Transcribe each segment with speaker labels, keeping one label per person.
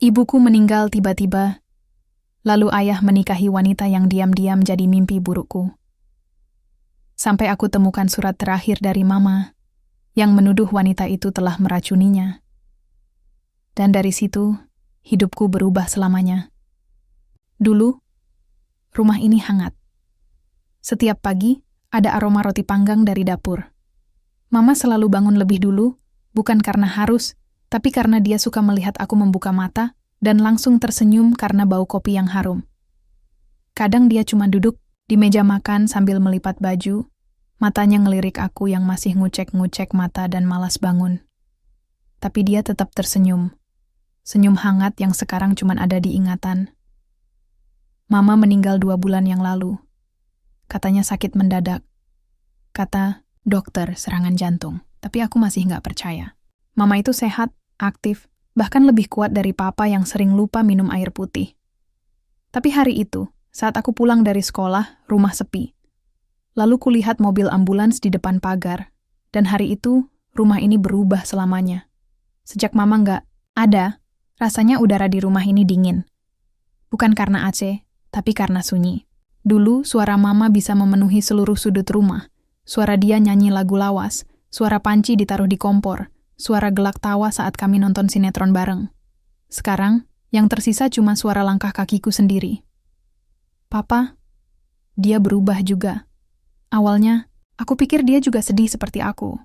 Speaker 1: Ibuku meninggal tiba-tiba, lalu ayah menikahi wanita yang diam-diam jadi mimpi burukku. Sampai aku temukan surat terakhir dari Mama, yang menuduh wanita itu telah meracuninya. Dan dari situ, hidupku berubah selamanya. Dulu, rumah ini hangat. Setiap pagi, ada aroma roti panggang dari dapur. Mama selalu bangun lebih dulu, bukan karena harus, tapi karena dia suka melihat aku membuka mata dan langsung tersenyum karena bau kopi yang harum. Kadang dia cuma duduk di meja makan sambil melipat baju, matanya ngelirik aku yang masih ngucek-ngucek mata dan malas bangun. Tapi dia tetap tersenyum. Senyum hangat yang sekarang cuma ada di ingatan. Mama meninggal 2 bulan yang lalu. Katanya sakit mendadak. Kata dokter serangan jantung, tapi aku masih nggak percaya. Mama itu sehat, aktif, bahkan lebih kuat dari Papa yang sering lupa minum air putih. Tapi hari itu, saat aku pulang dari sekolah, rumah sepi. Lalu kulihat mobil ambulans di depan pagar, dan hari itu, rumah ini berubah selamanya. Sejak Mama nggak ada, rasanya udara di rumah ini dingin. Bukan karena AC, tapi karena sunyi. Dulu, suara Mama bisa memenuhi seluruh sudut rumah. Suara dia nyanyi lagu lawas, suara panci ditaruh di kompor, suara gelak tawa saat kami nonton sinetron bareng. Sekarang, yang tersisa cuma suara langkah kakiku sendiri. Papa, dia berubah juga. Awalnya, aku pikir dia juga sedih seperti aku.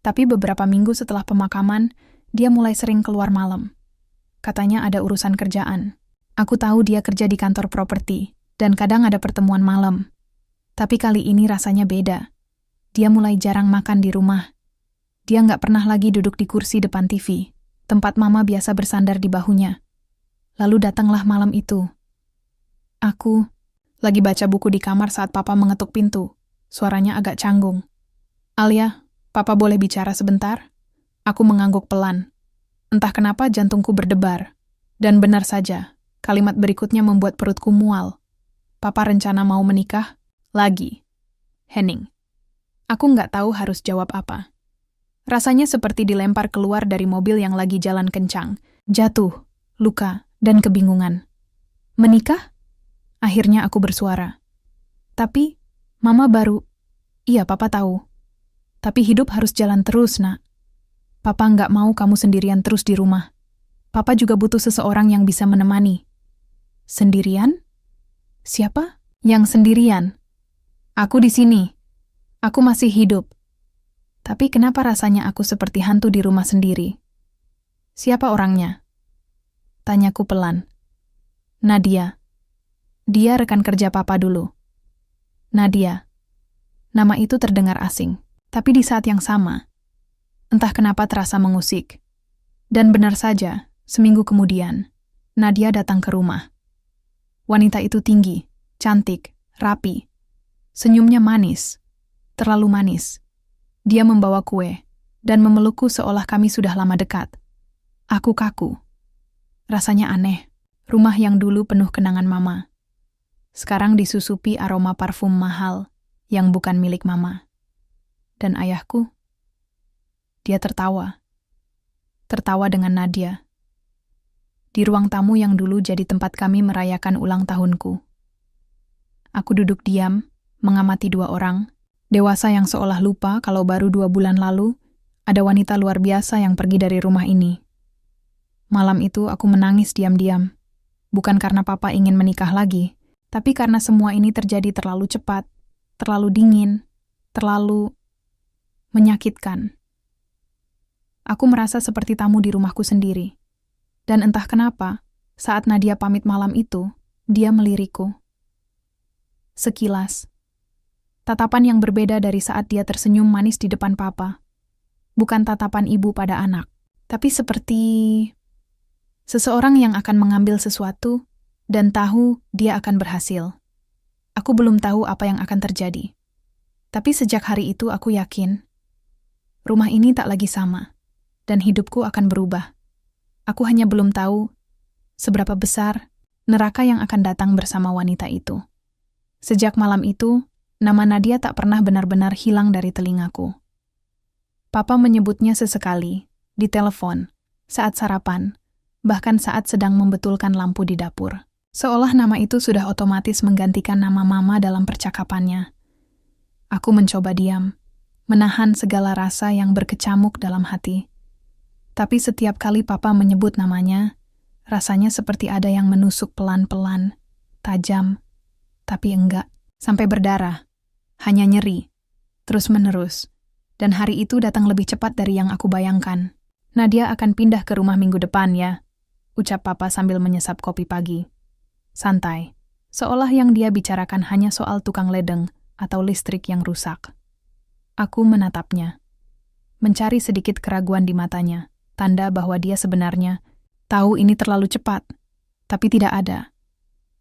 Speaker 1: Tapi beberapa minggu setelah pemakaman, dia mulai sering keluar malam. Katanya ada urusan kerjaan. Aku tahu dia kerja di kantor properti, dan kadang ada pertemuan malam. Tapi kali ini rasanya beda. Dia mulai jarang makan di rumah. Dia nggak pernah lagi duduk di kursi depan TV, tempat Mama biasa bersandar di bahunya. Lalu datanglah malam itu. Aku lagi baca buku di kamar saat Papa mengetuk pintu. Suaranya agak canggung. Alia, Papa boleh bicara sebentar? Aku mengangguk pelan. Entah kenapa jantungku berdebar. Dan benar saja, kalimat berikutnya membuat perutku mual. Papa rencana mau menikah? Lagi. Henning. Aku nggak tahu harus jawab apa. Rasanya seperti dilempar keluar dari mobil yang lagi jalan kencang. Jatuh, luka, dan kebingungan. Menikah? Akhirnya aku bersuara. Tapi, Mama baru... Iya, Papa tahu. Tapi hidup harus jalan terus, Nak. Papa nggak mau kamu sendirian terus di rumah. Papa juga butuh seseorang yang bisa menemani. Sendirian? Siapa? Yang sendirian. Aku di sini. Aku masih hidup. Tapi kenapa rasanya aku seperti hantu di rumah sendiri? Siapa orangnya? Tanyaku pelan. Nadia. Dia rekan kerja Papa dulu. Nadia. Nama itu terdengar asing. Tapi di saat yang sama, entah kenapa terasa mengusik. Dan benar saja, seminggu kemudian, Nadia datang ke rumah. Wanita itu tinggi, cantik, rapi. Senyumnya manis. Terlalu manis. Dia membawa kue, dan memelukku seolah kami sudah lama dekat. Aku kaku. Rasanya aneh. Rumah yang dulu penuh kenangan Mama. Sekarang disusupi aroma parfum mahal yang bukan milik Mama. Dan ayahku? Dia tertawa. Tertawa dengan Nadia. Di ruang tamu yang dulu jadi tempat kami merayakan ulang tahunku. Aku duduk diam, mengamati 2 orang, dewasa yang seolah lupa kalau baru 2 bulan lalu, ada wanita luar biasa yang pergi dari rumah ini. Malam itu aku menangis diam-diam. Bukan karena Papa ingin menikah lagi, tapi karena semua ini terjadi terlalu cepat, terlalu dingin, terlalu menyakitkan. Aku merasa seperti tamu di rumahku sendiri. Dan entah kenapa, saat Nadia pamit malam itu, dia melirikku. Sekilas. Tatapan yang berbeda dari saat dia tersenyum manis di depan Papa. Bukan tatapan ibu pada anak, tapi seperti seseorang yang akan mengambil sesuatu dan tahu dia akan berhasil. Aku belum tahu apa yang akan terjadi. Tapi sejak hari itu aku yakin, rumah ini tak lagi sama, dan hidupku akan berubah. Aku hanya belum tahu seberapa besar neraka yang akan datang bersama wanita itu. Sejak malam itu, nama Nadia tak pernah benar-benar hilang dari telingaku. Papa menyebutnya sesekali, di telepon, saat sarapan, bahkan saat sedang membetulkan lampu di dapur. Seolah nama itu sudah otomatis menggantikan nama mama dalam percakapannya. Aku mencoba diam, menahan segala rasa yang berkecamuk dalam hati. Tapi setiap kali papa menyebut namanya, rasanya seperti ada yang menusuk pelan-pelan, tajam, tapi enggak, sampai berdarah, hanya nyeri, terus-menerus. Dan hari itu datang lebih cepat dari yang aku bayangkan. Nadia akan pindah ke rumah minggu depan ya, ucap papa sambil menyesap kopi pagi. Santai, seolah yang dia bicarakan hanya soal tukang ledeng atau listrik yang rusak. Aku menatapnya, mencari sedikit keraguan di matanya, tanda bahwa dia sebenarnya tahu ini terlalu cepat, tapi tidak ada.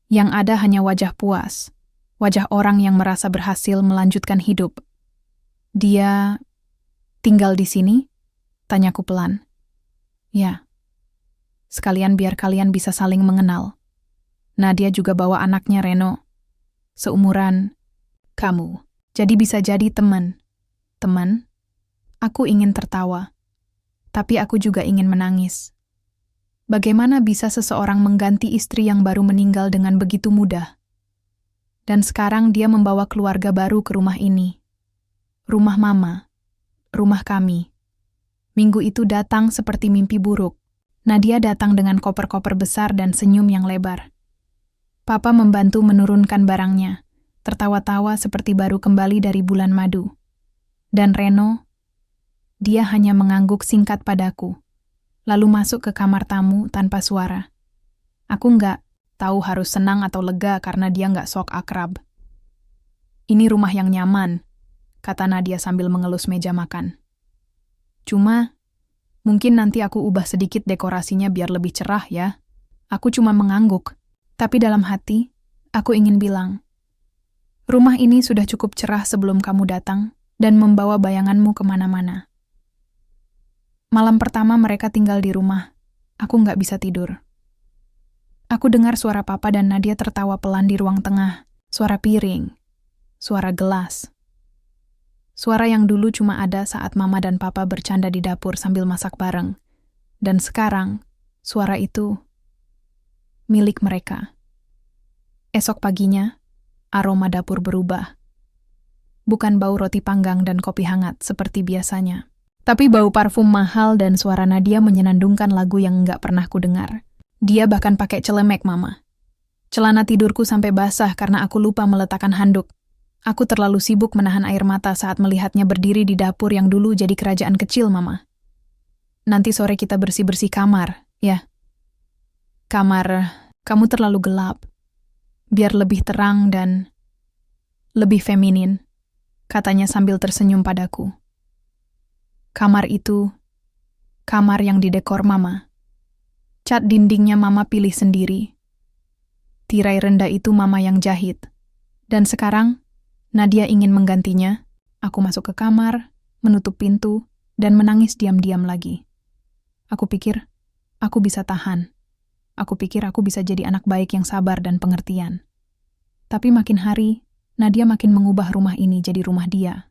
Speaker 1: Yang ada hanya wajah puas, wajah orang yang merasa berhasil melanjutkan hidup. Dia tinggal di sini? Tanyaku pelan. Ya. Sekalian biar kalian bisa saling mengenal. Nadia juga bawa anaknya Reno. Seumuran kamu. Jadi bisa jadi teman. Teman? Aku ingin tertawa. Tapi aku juga ingin menangis. Bagaimana bisa seseorang mengganti istri yang baru meninggal dengan begitu mudah? Dan sekarang dia membawa keluarga baru ke rumah ini. Rumah mama. Rumah kami. Minggu itu datang seperti mimpi buruk. Nadia datang dengan koper-koper besar dan senyum yang lebar. Papa membantu menurunkan barangnya, tertawa-tawa seperti baru kembali dari bulan madu. Dan Reno, dia hanya mengangguk singkat padaku, lalu masuk ke kamar tamu tanpa suara. Aku nggak tahu harus senang atau lega karena dia nggak sok akrab. Ini rumah yang nyaman, kata Nadia sambil mengelus meja makan. Cuma, mungkin nanti aku ubah sedikit dekorasinya biar lebih cerah ya. Aku cuma mengangguk, tapi dalam hati, aku ingin bilang, rumah ini sudah cukup cerah sebelum kamu datang dan membawa bayanganmu kemana-mana. Malam pertama mereka tinggal di rumah, aku nggak bisa tidur. Aku dengar suara papa dan Nadia tertawa pelan di ruang tengah, suara piring, suara gelas. Suara yang dulu cuma ada saat mama dan papa bercanda di dapur sambil masak bareng. Dan sekarang, suara itu milik mereka. Esok paginya, aroma dapur berubah. Bukan bau roti panggang dan kopi hangat seperti biasanya. Tapi bau parfum mahal dan suara Nadia menyenandungkan lagu yang nggak pernah ku dengar. Dia bahkan pakai celemek mama. Celana tidurku sampai basah karena aku lupa meletakkan handuk. Aku terlalu sibuk menahan air mata saat melihatnya berdiri di dapur yang dulu jadi kerajaan kecil mama. Nanti sore kita bersih-bersih kamar, ya. Kamar, kamu terlalu gelap. Biar lebih terang dan lebih feminin, katanya sambil tersenyum padaku. Kamar itu, kamar yang didekor mama. Cat dindingnya mama pilih sendiri. Tirai rendah itu mama yang jahit. Dan sekarang, Nadia ingin menggantinya. Aku masuk ke kamar, menutup pintu, dan menangis diam-diam lagi. Aku pikir, aku bisa tahan. Aku pikir aku bisa jadi anak baik yang sabar dan pengertian. Tapi makin hari, Nadia makin mengubah rumah ini jadi rumah dia.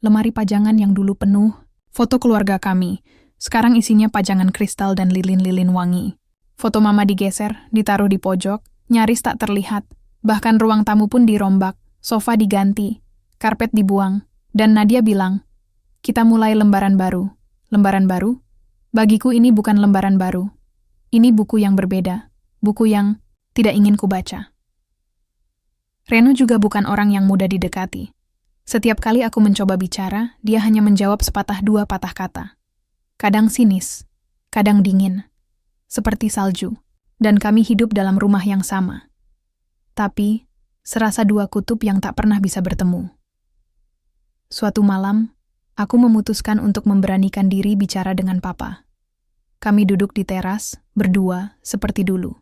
Speaker 1: Lemari pajangan yang dulu penuh, foto keluarga kami, sekarang isinya pajangan kristal dan lilin-lilin wangi. Foto mama digeser, ditaruh di pojok, nyaris tak terlihat. Bahkan ruang tamu pun dirombak, sofa diganti, karpet dibuang. Dan Nadia bilang, kita mulai lembaran baru. Lembaran baru? Bagiku ini bukan lembaran baru. Ini buku yang berbeda, buku yang tidak ingin kubaca. Reno juga bukan orang yang mudah didekati. Setiap kali aku mencoba bicara, dia hanya menjawab sepatah dua patah kata. Kadang sinis, kadang dingin, seperti salju, dan kami hidup dalam rumah yang sama. Tapi, serasa dua kutub yang tak pernah bisa bertemu. Suatu malam, aku memutuskan untuk memberanikan diri bicara dengan papa. Kami duduk di teras, berdua, seperti dulu.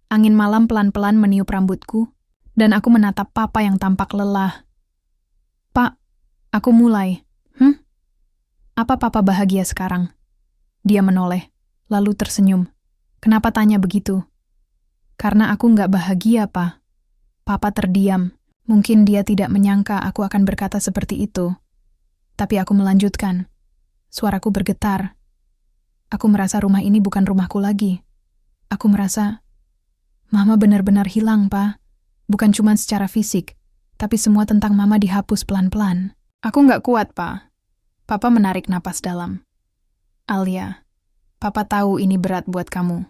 Speaker 1: Angin malam pelan-pelan meniup rambutku, dan aku menatap papa yang tampak lelah. Pak, aku mulai. Apa papa bahagia sekarang? Dia menoleh, lalu tersenyum. Kenapa tanya begitu? Karena aku nggak bahagia, Pak. Papa terdiam. Mungkin dia tidak menyangka aku akan berkata seperti itu. Tapi aku melanjutkan. Suaraku bergetar. Aku merasa rumah ini bukan rumahku lagi. Aku merasa Mama benar-benar hilang, Pa. Bukan cuma secara fisik, tapi semua tentang Mama dihapus pelan-pelan. Aku nggak kuat, Pa. Papa menarik napas dalam. Alia, Papa tahu ini berat buat kamu.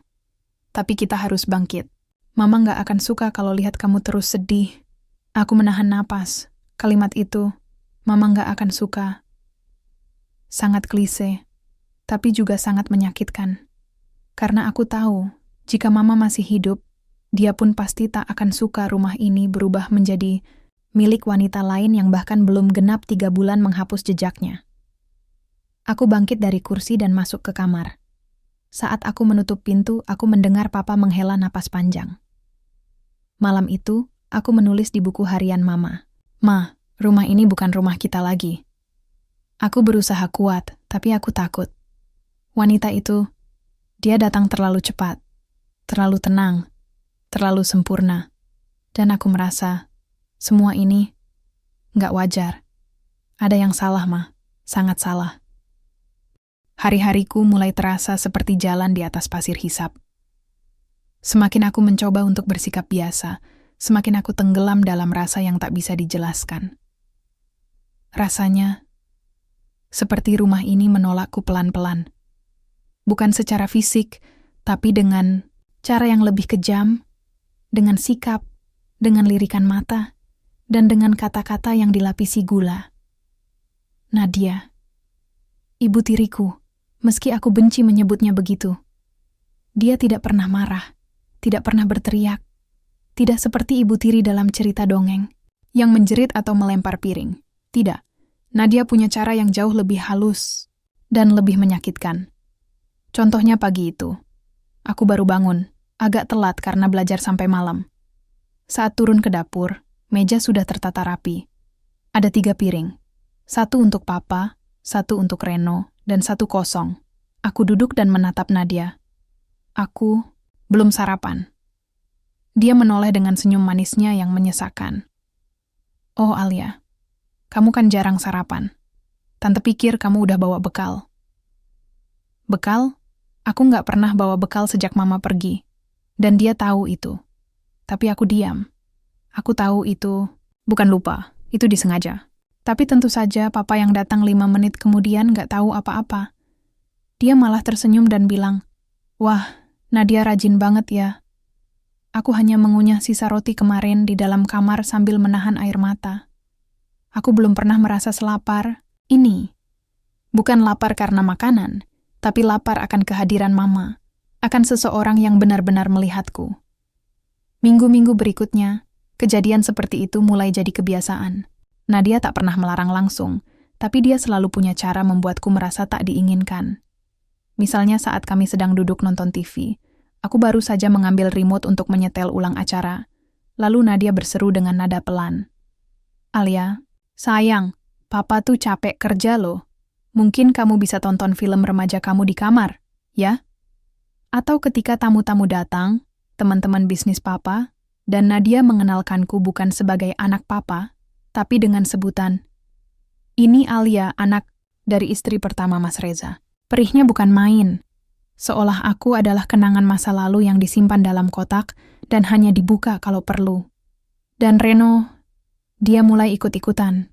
Speaker 1: Tapi kita harus bangkit. Mama nggak akan suka kalau lihat kamu terus sedih. Aku menahan napas. Kalimat itu, Mama nggak akan suka. Sangat klise, tapi juga sangat menyakitkan. Karena aku tahu, jika Mama masih hidup, dia pun pasti tak akan suka rumah ini berubah menjadi milik wanita lain yang bahkan belum genap 3 bulan menghapus jejaknya. Aku bangkit dari kursi dan masuk ke kamar. Saat aku menutup pintu, aku mendengar Papa menghela napas panjang. Malam itu, aku menulis di buku harian Mama. Ma, rumah ini bukan rumah kita lagi. Aku berusaha kuat, tapi aku takut. Wanita itu, dia datang terlalu cepat, terlalu tenang, terlalu sempurna. Dan aku merasa, semua ini nggak wajar. Ada yang salah, Ma. Sangat salah. Hari-hariku mulai terasa seperti jalan di atas pasir hisap. Semakin aku mencoba untuk bersikap biasa, semakin aku tenggelam dalam rasa yang tak bisa dijelaskan. Rasanya seperti rumah ini menolakku pelan-pelan. Bukan secara fisik, tapi dengan cara yang lebih kejam, dengan sikap, dengan lirikan mata, dan dengan kata-kata yang dilapisi gula. Nadia, ibu tiriku, meski aku benci menyebutnya begitu. Dia tidak pernah marah, tidak pernah berteriak, tidak seperti ibu tiri dalam cerita dongeng, yang menjerit atau melempar piring. Tidak. Nadia punya cara yang jauh lebih halus dan lebih menyakitkan. Contohnya pagi itu. Aku baru bangun, agak telat karena belajar sampai malam. Saat turun ke dapur, meja sudah tertata rapi. Ada 3 piring. 1 untuk Papa, 1 untuk Reno, dan 1 kosong. Aku duduk dan menatap Nadia. Aku belum sarapan. Dia menoleh dengan senyum manisnya yang menyesakkan. Oh Alia, kamu kan jarang sarapan. Tante pikir kamu udah bawa bekal. Bekal? Aku nggak pernah bawa bekal sejak Mama pergi. Dan dia tahu itu. Tapi aku diam. Aku tahu itu bukan lupa, itu disengaja. Tapi tentu saja Papa yang datang 5 menit kemudian nggak tahu apa-apa. Dia malah tersenyum dan bilang, "Wah, Nadia rajin banget ya." Aku hanya mengunyah sisa roti kemarin di dalam kamar sambil menahan air mata. Aku belum pernah merasa selapar ini. Bukan lapar karena makanan, tapi lapar akan kehadiran Mama, akan seseorang yang benar-benar melihatku. Minggu-minggu berikutnya, kejadian seperti itu mulai jadi kebiasaan. Nadia tak pernah melarang langsung, tapi dia selalu punya cara membuatku merasa tak diinginkan. Misalnya saat kami sedang duduk nonton TV, aku baru saja mengambil remote untuk menyetel ulang acara, lalu Nadia berseru dengan nada pelan. "Alia, sayang, Papa tuh capek kerja loh. Mungkin kamu bisa tonton film remaja kamu di kamar, ya?" Atau ketika tamu-tamu datang, teman-teman bisnis Papa, dan Nadia mengenalkanku bukan sebagai anak Papa, tapi dengan sebutan, "Ini Alia, anak dari istri pertama Mas Reza." Perihnya bukan main. Seolah aku adalah kenangan masa lalu yang disimpan dalam kotak dan hanya dibuka kalau perlu. Dan Reno, dia mulai ikut-ikutan.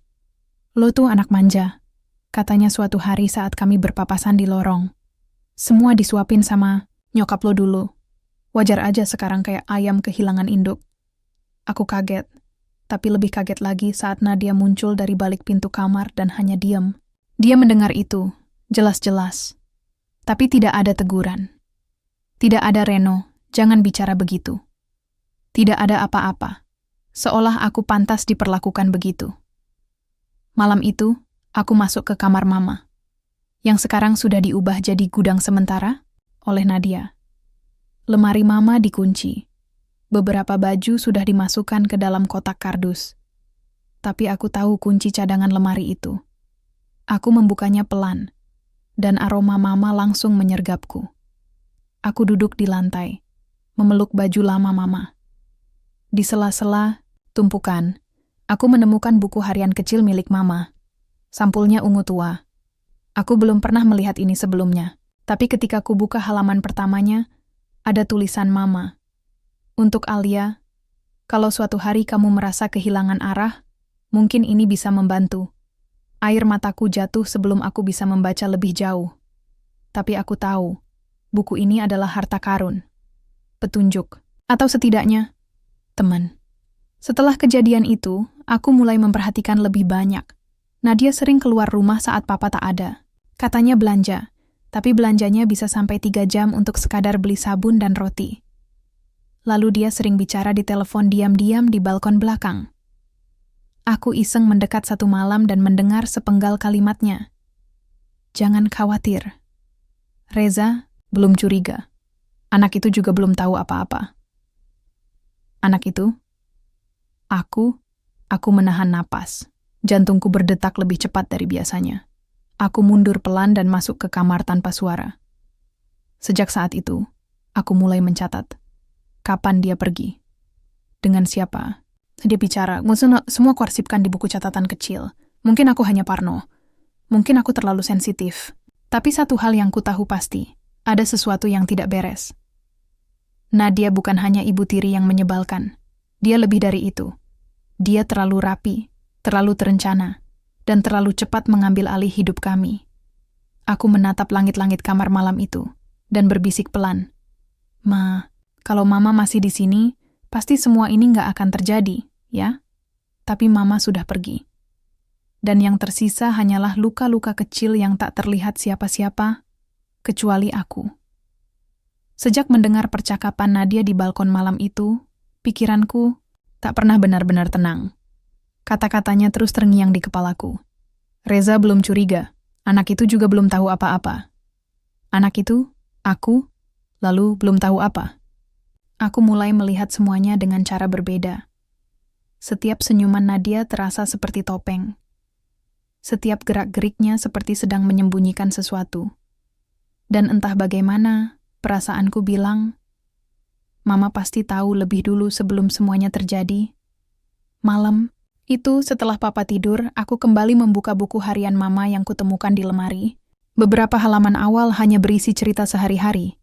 Speaker 1: "Lo tuh anak manja," katanya suatu hari saat kami berpapasan di lorong. "Semua disuapin sama nyokap lo dulu. Wajar aja sekarang kayak ayam kehilangan induk." Aku kaget, tapi lebih kaget lagi saat Nadia muncul dari balik pintu kamar dan hanya diam. Dia mendengar itu, jelas-jelas. Tapi tidak ada teguran. Tidak ada "Reno, jangan bicara begitu." Tidak ada apa-apa. Seolah aku pantas diperlakukan begitu. Malam itu, aku masuk ke kamar Mama, yang sekarang sudah diubah jadi gudang sementara oleh Nadia. Lemari Mama dikunci. Beberapa baju sudah dimasukkan ke dalam kotak kardus. Tapi aku tahu kunci cadangan lemari itu. Aku membukanya pelan, dan aroma Mama langsung menyergapku. Aku duduk di lantai, memeluk baju lama Mama. Di sela-sela tumpukan, aku menemukan buku harian kecil milik Mama. Sampulnya ungu tua. Aku belum pernah melihat ini sebelumnya. Tapi ketika ku buka halaman pertamanya, ada tulisan Mama. Untuk Alia, kalau suatu hari kamu merasa kehilangan arah, mungkin ini bisa membantu. Air mataku jatuh sebelum aku bisa membaca lebih jauh. Tapi aku tahu, buku ini adalah harta karun. Petunjuk. Atau setidaknya, teman. Setelah kejadian itu, aku mulai memperhatikan lebih banyak. Nadia sering keluar rumah saat papa tak ada. Katanya belanja, tapi belanjanya bisa sampai 3 jam untuk sekadar beli sabun dan roti. Lalu dia sering bicara di telepon diam-diam di balkon belakang. Aku iseng mendekat satu malam dan mendengar sepenggal kalimatnya. Jangan khawatir. Reza belum curiga. Anak itu juga belum tahu apa-apa. Anak itu? Aku menahan napas. Jantungku berdetak lebih cepat dari biasanya. Aku mundur pelan dan masuk ke kamar tanpa suara. Sejak saat itu, aku mulai mencatat. Kapan dia pergi? Dengan siapa? Dia bicara, semua kuarsipkan di buku catatan kecil. Mungkin aku hanya parno. Mungkin aku terlalu sensitif. Tapi satu hal yang ku tahu pasti, ada sesuatu yang tidak beres. Nadia bukan hanya ibu tiri yang menyebalkan. Dia lebih dari itu. Dia terlalu rapi, terlalu terencana, dan terlalu cepat mengambil alih hidup kami. Aku menatap langit-langit kamar malam itu, dan berbisik pelan. Ma, kalau Mama masih di sini, pasti semua ini nggak akan terjadi, ya? Tapi Mama sudah pergi. Dan yang tersisa hanyalah luka-luka kecil yang tak terlihat siapa-siapa, kecuali aku. Sejak mendengar percakapan Nadia di balkon malam itu, pikiranku tak pernah benar-benar tenang. Kata-katanya terus terngiang di kepalaku. Reza belum curiga, anak itu juga belum tahu apa-apa. Anak itu, aku, lalu belum tahu apa. Aku mulai melihat semuanya dengan cara berbeda. Setiap senyuman Nadia terasa seperti topeng. Setiap gerak-geriknya seperti sedang menyembunyikan sesuatu. Dan entah bagaimana, perasaanku bilang, Mama pasti tahu lebih dulu sebelum semuanya terjadi. Malam itu setelah Papa tidur, aku kembali membuka buku harian Mama yang kutemukan di lemari. Beberapa halaman awal hanya berisi cerita sehari-hari.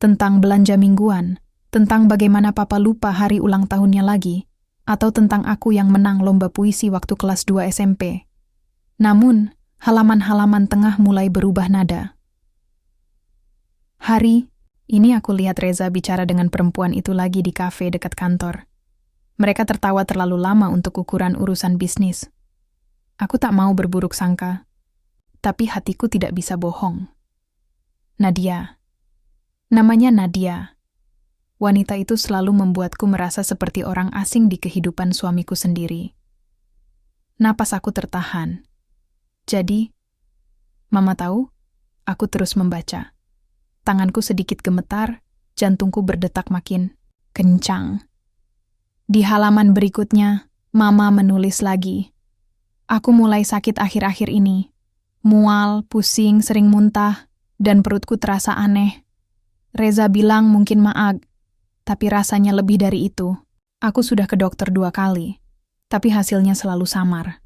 Speaker 1: Tentang belanja mingguan, tentang bagaimana Papa lupa hari ulang tahunnya lagi, atau tentang aku yang menang lomba puisi waktu kelas 2 SMP. Namun, halaman-halaman tengah mulai berubah nada. Hari ini aku lihat Reza bicara dengan perempuan itu lagi di kafe dekat kantor. Mereka tertawa terlalu lama untuk ukuran urusan bisnis. Aku tak mau berburuk sangka, tapi hatiku tidak bisa bohong. Nadia. Namanya Nadia. Wanita itu selalu membuatku merasa seperti orang asing di kehidupan suamiku sendiri. Napas aku tertahan. Jadi, Mama tahu, aku terus membaca. Tanganku sedikit gemetar, jantungku berdetak makin kencang. Di halaman berikutnya, Mama menulis lagi. Aku mulai sakit akhir-akhir ini. Mual, pusing, sering muntah, dan perutku terasa aneh. Reza bilang mungkin maag, tapi rasanya lebih dari itu. Aku sudah ke dokter 2 kali, tapi hasilnya selalu samar.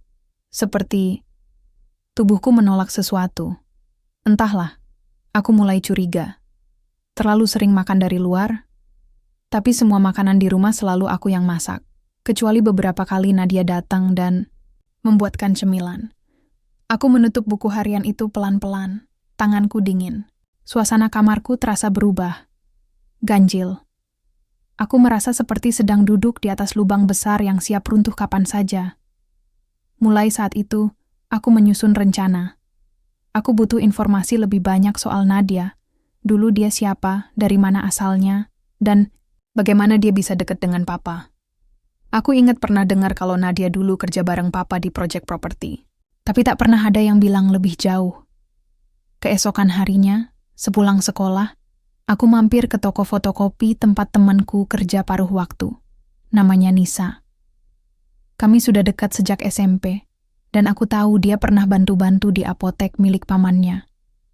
Speaker 1: Seperti tubuhku menolak sesuatu. Entahlah, aku mulai curiga. Terlalu sering makan dari luar, tapi semua makanan di rumah selalu aku yang masak. Kecuali beberapa kali Nadia datang dan membuatkan cemilan. Aku menutup buku harian itu pelan-pelan. Tanganku dingin. Suasana kamarku terasa berubah. Ganjil. Aku merasa seperti sedang duduk di atas lubang besar yang siap runtuh kapan saja. Mulai saat itu, aku menyusun rencana. Aku butuh informasi lebih banyak soal Nadia. Dulu dia siapa, dari mana asalnya, dan bagaimana dia bisa dekat dengan Papa. Aku ingat pernah dengar kalau Nadia dulu kerja bareng Papa di proyek properti. Tapi tak pernah ada yang bilang lebih jauh. Keesokan harinya, sepulang sekolah, aku mampir ke toko fotokopi tempat temanku kerja paruh waktu. Namanya Nisa. Kami sudah dekat sejak SMP, dan aku tahu dia pernah bantu-bantu di apotek milik pamannya.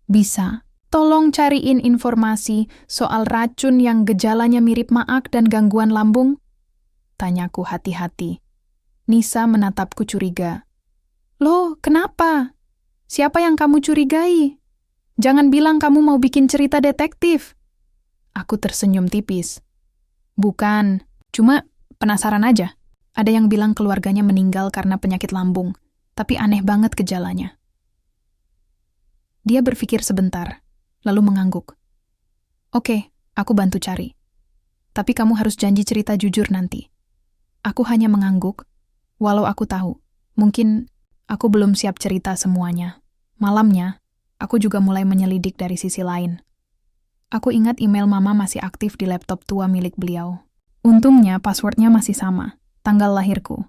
Speaker 1: Bisa, tolong cariin informasi soal racun yang gejalanya mirip maag dan gangguan lambung? Tanyaku hati-hati. Nisa menatapku curiga. Loh, kenapa? Siapa yang kamu curigai? Jangan bilang kamu mau bikin cerita detektif. Aku tersenyum tipis. Bukan, cuma penasaran aja. Ada yang bilang keluarganya meninggal karena penyakit lambung, tapi aneh banget gejalanya. Dia berpikir sebentar, lalu mengangguk. Oke, aku bantu cari. Tapi kamu harus janji cerita jujur nanti. Aku hanya mengangguk, walau aku tahu, mungkin aku belum siap cerita semuanya. Malamnya, aku juga mulai menyelidik dari sisi lain. Aku ingat email mama masih aktif di laptop tua milik beliau. Untungnya passwordnya masih sama, tanggal lahirku.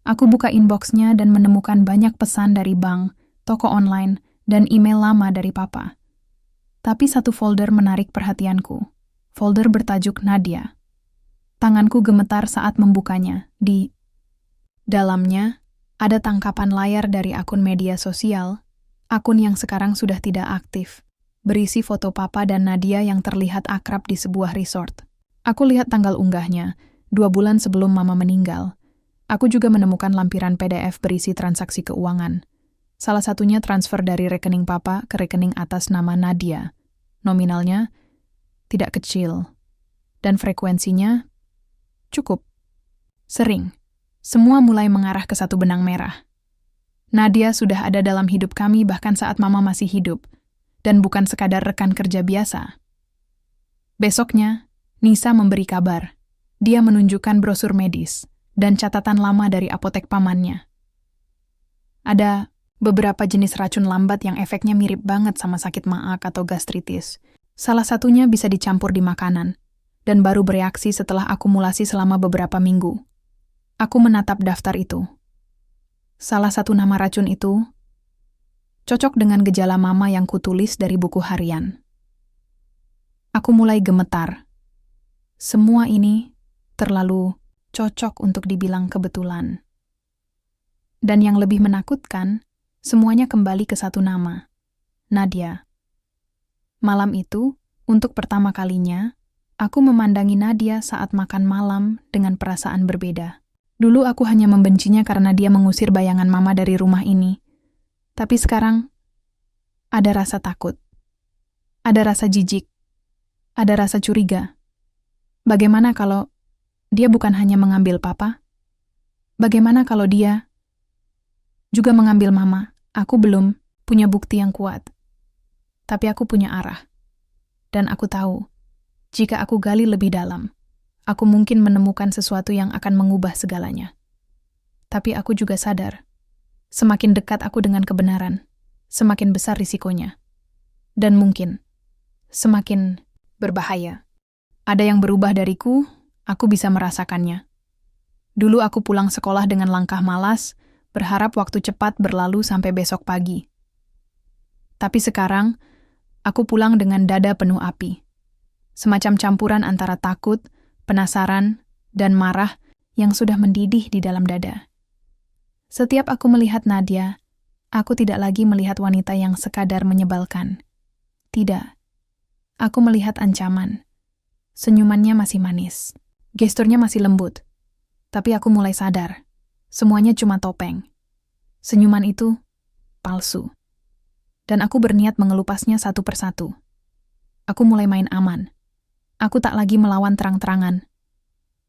Speaker 1: Aku buka inboxnya dan menemukan banyak pesan dari bank, toko online, dan email lama dari papa. Tapi satu folder menarik perhatianku. Folder bertajuk Nadia. Tanganku gemetar saat membukanya. Di dalamnya, ada tangkapan layar dari akun media sosial, akun yang sekarang sudah tidak aktif, berisi foto papa dan Nadia yang terlihat akrab di sebuah resort. Aku lihat tanggal unggahnya, 2 bulan sebelum mama meninggal. Aku juga menemukan lampiran PDF berisi transaksi keuangan. Salah satunya transfer dari rekening papa ke rekening atas nama Nadia. Nominalnya tidak kecil. Dan frekuensinya cukup sering. Semua mulai mengarah ke satu benang merah. Nadia sudah ada dalam hidup kami bahkan saat mama masih hidup. Dan bukan sekadar rekan kerja biasa. Besoknya, Nisa memberi kabar. Dia menunjukkan brosur medis dan catatan lama dari apotek pamannya. Ada beberapa jenis racun lambat yang efeknya mirip banget sama sakit maag atau gastritis. Salah satunya bisa dicampur di makanan, dan baru bereaksi setelah akumulasi selama beberapa minggu. Aku menatap daftar itu. Salah satu nama racun itu cocok dengan gejala mama yang kutulis dari buku harian. Aku mulai gemetar. Semua ini terlalu cocok untuk dibilang kebetulan. Dan yang lebih menakutkan, semuanya kembali ke satu nama, Nadia. Malam itu, untuk pertama kalinya, aku memandangi Nadia saat makan malam dengan perasaan berbeda. Dulu aku hanya membencinya karena dia mengusir bayangan mama dari rumah ini. Tapi sekarang, ada rasa takut. Ada rasa jijik. Ada rasa curiga. Bagaimana kalau dia bukan hanya mengambil papa? Bagaimana kalau dia juga mengambil mama? Aku belum punya bukti yang kuat. Tapi aku punya arah. Dan aku tahu, jika aku gali lebih dalam, aku mungkin menemukan sesuatu yang akan mengubah segalanya. Tapi aku juga sadar, semakin dekat aku dengan kebenaran, semakin besar risikonya. Dan mungkin, semakin berbahaya. Ada yang berubah dariku, aku bisa merasakannya. Dulu aku pulang sekolah dengan langkah malas, berharap waktu cepat berlalu sampai besok pagi. Tapi sekarang, aku pulang dengan dada penuh api. Semacam campuran antara takut, penasaran, dan marah yang sudah mendidih di dalam dada. Setiap aku melihat Nadia, aku tidak lagi melihat wanita yang sekadar menyebalkan. Tidak. Aku melihat ancaman. Senyumannya masih manis. Gesturnya masih lembut. Tapi aku mulai sadar. Semuanya cuma topeng. Senyuman itu palsu. Dan aku berniat mengelupasnya satu persatu. Aku mulai main aman. Aku tak lagi melawan terang-terangan.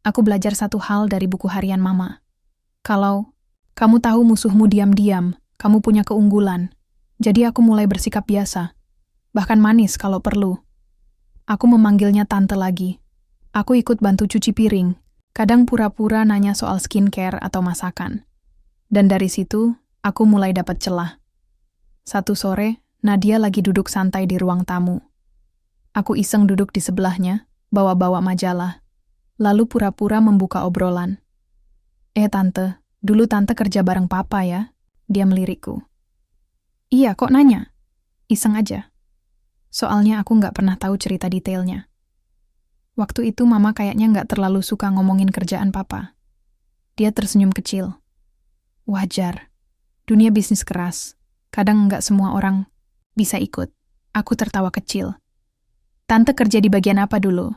Speaker 1: Aku belajar satu hal dari buku harian mama. Kalau kamu tahu musuhmu diam-diam, kamu punya keunggulan. Jadi aku mulai bersikap biasa. Bahkan manis kalau perlu. Aku memanggilnya tante lagi. Aku ikut bantu cuci piring. Kadang pura-pura nanya soal skincare atau masakan. Dan dari situ, aku mulai dapat celah. Satu sore, Nadia lagi duduk santai di ruang tamu. Aku iseng duduk di sebelahnya, bawa-bawa majalah. Lalu pura-pura membuka obrolan. Tante, dulu tante kerja bareng papa ya? Dia melirikku. Iya, kok nanya? Iseng aja. Soalnya aku nggak pernah tahu cerita detailnya. Waktu itu mama kayaknya nggak terlalu suka ngomongin kerjaan papa. Dia tersenyum kecil. Wajar. Dunia bisnis keras. Kadang nggak semua orang bisa ikut. Aku tertawa kecil. Tante kerja di bagian apa dulu?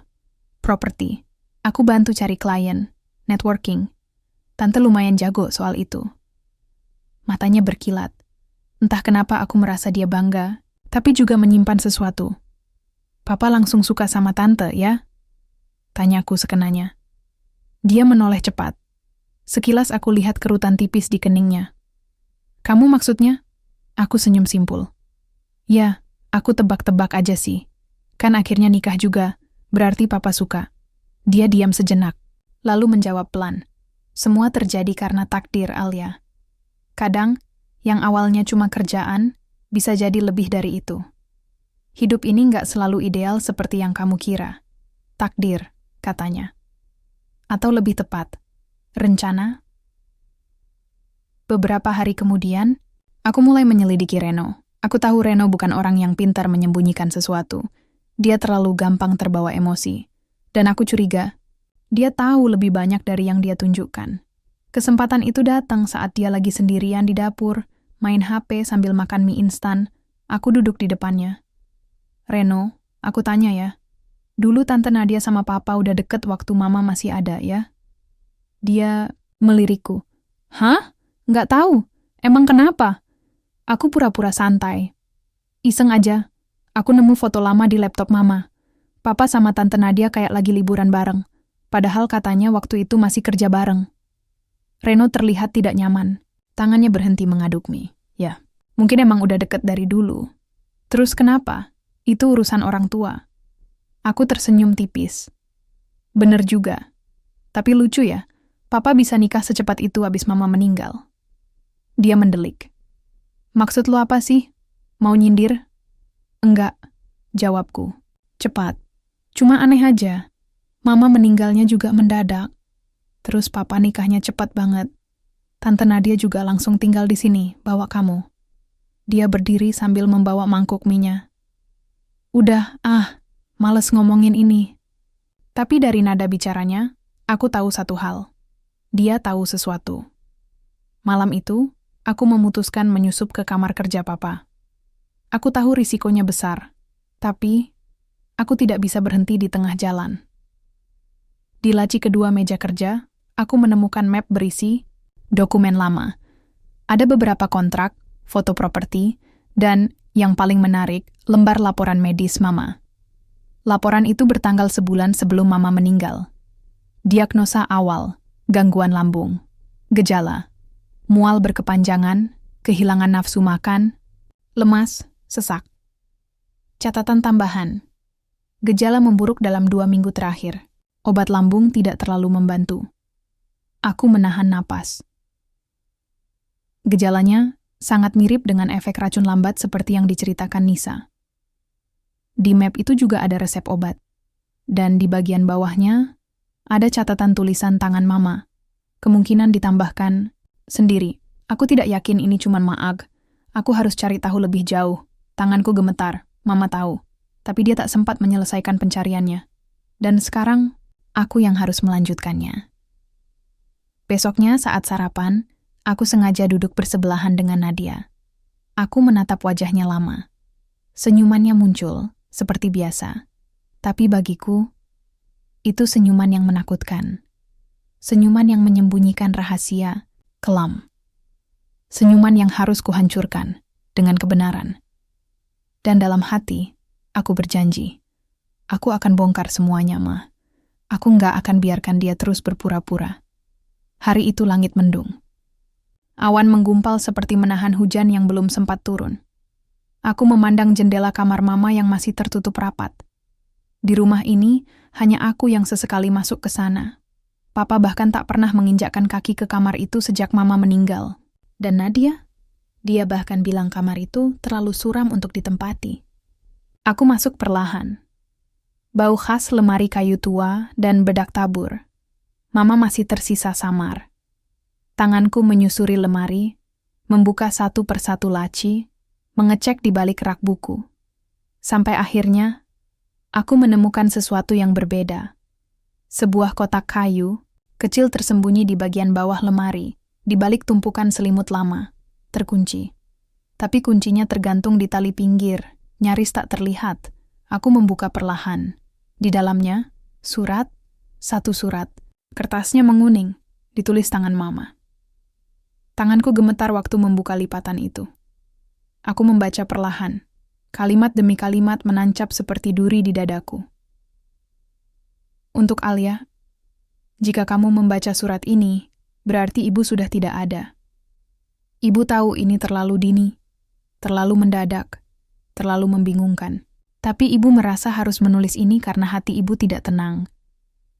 Speaker 1: Properti. Aku bantu cari klien. Networking. Tante lumayan jago soal itu. Matanya berkilat. Entah kenapa aku merasa dia bangga tapi juga menyimpan sesuatu. Papa langsung suka sama tante, ya? Tanyaku sekenanya. Dia menoleh cepat. Sekilas aku lihat kerutan tipis di keningnya. Kamu maksudnya? Aku senyum simpul. Ya, aku tebak-tebak aja sih. Kan akhirnya nikah juga, berarti papa suka. Dia diam sejenak, lalu menjawab pelan. Semua terjadi karena takdir, Alia. Kadang, yang awalnya cuma kerjaan, bisa jadi lebih dari itu. Hidup ini nggak selalu ideal seperti yang kamu kira. Takdir, katanya. Atau lebih tepat, rencana. Beberapa hari kemudian, aku mulai menyelidiki Reno. Aku tahu Reno bukan orang yang pintar menyembunyikan sesuatu. Dia terlalu gampang terbawa emosi. Dan aku curiga, dia tahu lebih banyak dari yang dia tunjukkan. Kesempatan itu datang saat dia lagi sendirian di dapur, main HP sambil makan mie instan. Aku duduk di depannya. Reno, aku tanya ya. Dulu Tante Nadia sama Papa udah deket waktu Mama masih ada, ya? Dia melirikku. Hah? Nggak tahu. Emang kenapa? Aku pura-pura santai. Iseng aja. Aku nemu foto lama di laptop Mama. Papa sama Tante Nadia kayak lagi liburan bareng. Padahal katanya waktu itu masih kerja bareng. Reno terlihat tidak nyaman. Tangannya berhenti mengaduk mie. Ya, mungkin emang udah deket dari dulu. Terus kenapa? Itu urusan orang tua. Aku tersenyum tipis. Bener juga. Tapi lucu ya, Papa bisa nikah secepat itu abis Mama meninggal. Dia mendelik. Maksud lo apa sih? Mau nyindir? Enggak, jawabku. Cepat. Cuma aneh aja. Mama meninggalnya juga mendadak. Terus Papa nikahnya cepat banget. Tante Nadia juga langsung tinggal di sini, bawa kamu. Dia berdiri sambil membawa mangkuk mie-nya. Udah, males ngomongin ini. Tapi dari nada bicaranya, aku tahu satu hal. Dia tahu sesuatu. Malam itu, aku memutuskan menyusup ke kamar kerja Papa. Aku tahu risikonya besar, tapi aku tidak bisa berhenti di tengah jalan. Di laci kedua meja kerja, aku menemukan map berisi dokumen lama. Ada beberapa kontrak, foto properti, dan yang paling menarik, lembar laporan medis Mama. Laporan itu bertanggal sebulan sebelum Mama meninggal. Diagnosa awal, gangguan lambung. Gejala, mual berkepanjangan, kehilangan nafsu makan, lemas, sesak. Catatan tambahan, gejala memburuk dalam 2 minggu terakhir. Obat lambung tidak terlalu membantu. Aku menahan napas. Gejalanya sangat mirip dengan efek racun lambat seperti yang diceritakan Nisa. Di map itu juga ada resep obat. Dan di bagian bawahnya, ada catatan tulisan tangan Mama. Kemungkinan ditambahkan, sendiri. Aku tidak yakin ini cuma maag. Aku harus cari tahu lebih jauh. Tanganku gemetar, Mama tahu. Tapi dia tak sempat menyelesaikan pencariannya. Dan sekarang, aku yang harus melanjutkannya. Besoknya saat sarapan, aku sengaja duduk bersebelahan dengan Nadia. Aku menatap wajahnya lama. Senyumannya muncul, seperti biasa. Tapi bagiku, itu senyuman yang menakutkan. Senyuman yang menyembunyikan rahasia, kelam. Senyuman yang harus kuhancurkan dengan kebenaran. Dan dalam hati, aku berjanji, aku akan bongkar semuanya, Ma. Aku nggak akan biarkan dia terus berpura-pura. Hari itu langit mendung. Awan menggumpal seperti menahan hujan yang belum sempat turun. Aku memandang jendela kamar Mama yang masih tertutup rapat. Di rumah ini, hanya aku yang sesekali masuk ke sana. Papa bahkan tak pernah menginjakkan kaki ke kamar itu sejak Mama meninggal. Dan Nadia? Dia bahkan bilang kamar itu terlalu suram untuk ditempati. Aku masuk perlahan. Bau khas lemari kayu tua dan bedak tabur. Mama masih tersisa samar. Tanganku menyusuri lemari, membuka satu persatu laci, mengecek di balik rak buku. Sampai akhirnya, aku menemukan sesuatu yang berbeda. Sebuah kotak kayu, kecil tersembunyi di bagian bawah lemari, di balik tumpukan selimut lama, terkunci. Tapi kuncinya tergantung di tali pinggir, nyaris tak terlihat. Aku membuka perlahan. Di dalamnya, surat, satu surat. Kertasnya menguning, ditulis tangan Mama. Tanganku gemetar waktu membuka lipatan itu. Aku membaca perlahan. Kalimat demi kalimat menancap seperti duri di dadaku. Untuk Alia, jika kamu membaca surat ini, berarti ibu sudah tidak ada. Ibu tahu ini terlalu dini, terlalu mendadak, terlalu membingungkan. Tapi ibu merasa harus menulis ini karena hati ibu tidak tenang.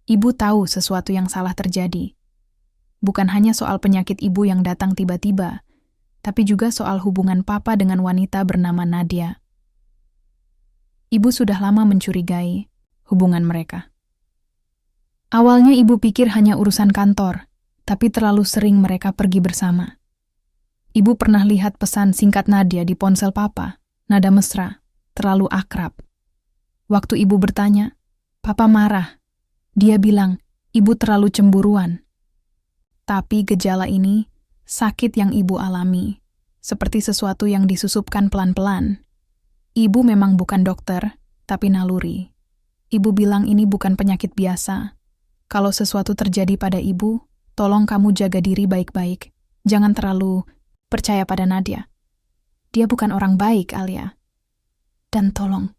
Speaker 1: Ibu tahu sesuatu yang salah terjadi. Bukan hanya soal penyakit ibu yang datang tiba-tiba, tapi juga soal hubungan papa dengan wanita bernama Nadia. Ibu sudah lama mencurigai hubungan mereka. Awalnya ibu pikir hanya urusan kantor, tapi terlalu sering mereka pergi bersama. Ibu pernah lihat pesan singkat Nadia di ponsel papa, nada mesra, terlalu akrab. Waktu ibu bertanya, papa marah. Dia bilang, ibu terlalu cemburuan. Tapi gejala ini, sakit yang ibu alami, seperti sesuatu yang disusupkan pelan-pelan. Ibu memang bukan dokter, tapi naluri. Ibu bilang ini bukan penyakit biasa. Kalau sesuatu terjadi pada ibu, tolong kamu jaga diri baik-baik. Jangan terlalu percaya pada Nadia. Dia bukan orang baik, Alia. Dan tolong,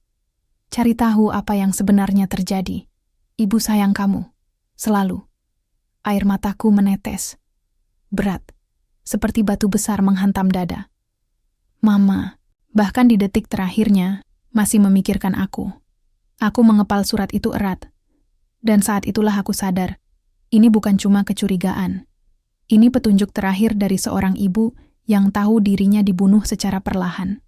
Speaker 1: cari tahu apa yang sebenarnya terjadi. Ibu sayang kamu, selalu. Air mataku menetes. Berat, seperti batu besar menghantam dada. Mama, bahkan di detik terakhirnya, masih memikirkan aku. Aku mengepal surat itu erat. Dan saat itulah aku sadar, ini bukan cuma kecurigaan. Ini petunjuk terakhir dari seorang ibu yang tahu dirinya dibunuh secara perlahan.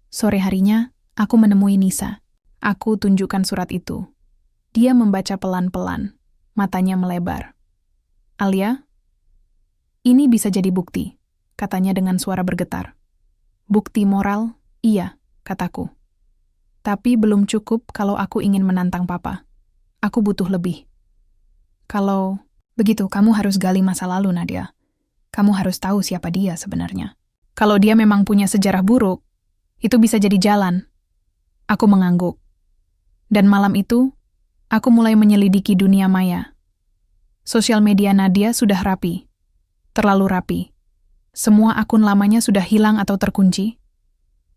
Speaker 1: Sore harinya, aku menemui Nisa. Aku tunjukkan surat itu. Dia membaca pelan-pelan, matanya melebar. Alia, ini bisa jadi bukti, katanya dengan suara bergetar. Bukti moral, iya, kataku. Tapi belum cukup kalau aku ingin menantang papa. Aku butuh lebih. Kalau begitu, kamu harus gali masa lalu, Nadia. Kamu harus tahu siapa dia sebenarnya. Kalau dia memang punya sejarah buruk, itu bisa jadi jalan. Aku mengangguk. Dan malam itu, aku mulai menyelidiki dunia maya. Sosial media Nadia sudah rapi. Terlalu rapi. Semua akun lamanya sudah hilang atau terkunci.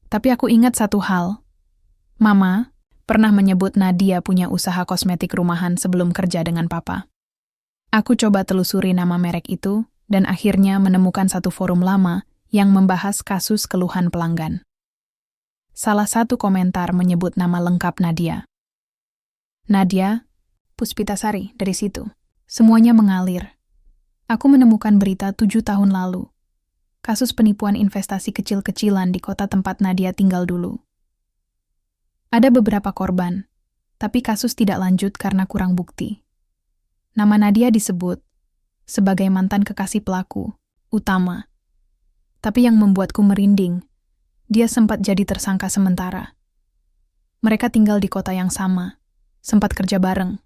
Speaker 1: Tapi aku ingat satu hal. Mama pernah menyebut Nadia punya usaha kosmetik rumahan sebelum kerja dengan papa. Aku coba telusuri nama merek itu dan akhirnya menemukan satu forum lama yang membahas kasus keluhan pelanggan. Salah satu komentar menyebut nama lengkap Nadia. Nadia Puspitasari dari situ. Semuanya mengalir. Aku menemukan berita 7 tahun lalu. Kasus penipuan investasi kecil-kecilan di kota tempat Nadia tinggal dulu. Ada beberapa korban, tapi kasus tidak lanjut karena kurang bukti. Nama Nadia disebut sebagai mantan kekasih pelaku utama. Tapi yang membuatku merinding, dia sempat jadi tersangka sementara. Mereka tinggal di kota yang sama, sempat kerja bareng.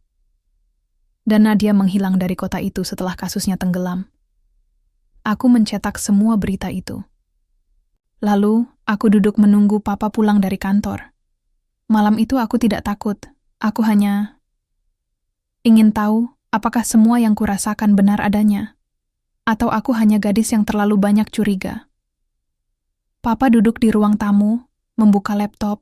Speaker 1: Dan Nadia menghilang dari kota itu setelah kasusnya tenggelam. Aku mencetak semua berita itu. Lalu, aku duduk menunggu papa pulang dari kantor. Malam itu aku tidak takut, aku hanya ingin tahu apakah semua yang kurasakan benar adanya, atau aku hanya gadis yang terlalu banyak curiga. Papa duduk di ruang tamu, membuka laptop.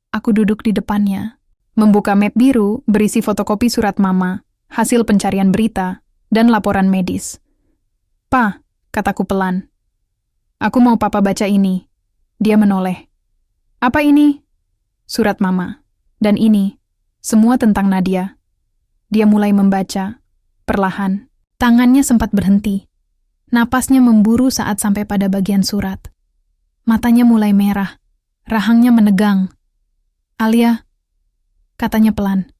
Speaker 1: Aku duduk di depannya, membuka map biru berisi fotokopi surat mama, hasil pencarian berita, dan laporan medis. Pa, kataku pelan. Aku mau papa baca ini. Dia menoleh. Apa ini? Surat mama. Dan ini, semua tentang Nadia. Dia mulai membaca, perlahan. Tangannya sempat berhenti. Napasnya memburu saat sampai pada bagian surat. Matanya mulai merah. Rahangnya menegang. Alia, katanya pelan.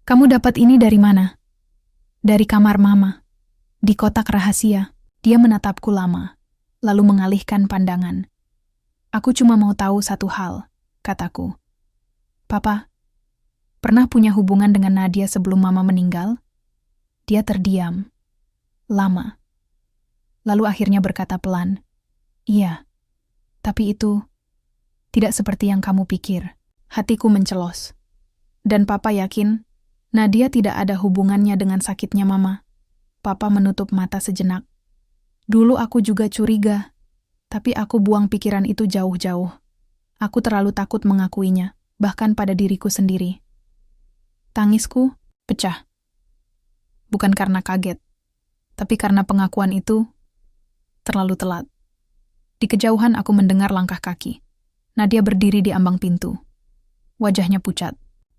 Speaker 1: Kamu dapat ini dari mana? Dari kamar mama. Di kotak rahasia. Dia menatapku lama, lalu mengalihkan pandangan. Aku cuma mau tahu satu hal, kataku. Papa, pernah punya hubungan dengan Nadia sebelum mama meninggal? Dia terdiam. Lama. Lalu akhirnya berkata pelan, iya, tapi itu tidak seperti yang kamu pikir. Hatiku mencelos. Dan papa yakin Nadia tidak ada hubungannya dengan sakitnya mama. Papa menutup mata sejenak. Dulu aku juga curiga. Tapi aku buang pikiran itu jauh-jauh. Aku terlalu takut mengakuinya, bahkan pada diriku sendiri. Tangisku pecah. Bukan karena kaget, tapi karena pengakuan itu terlalu telat. Di kejauhan aku mendengar langkah kaki. Nadia berdiri di ambang pintu. Wajahnya pucat.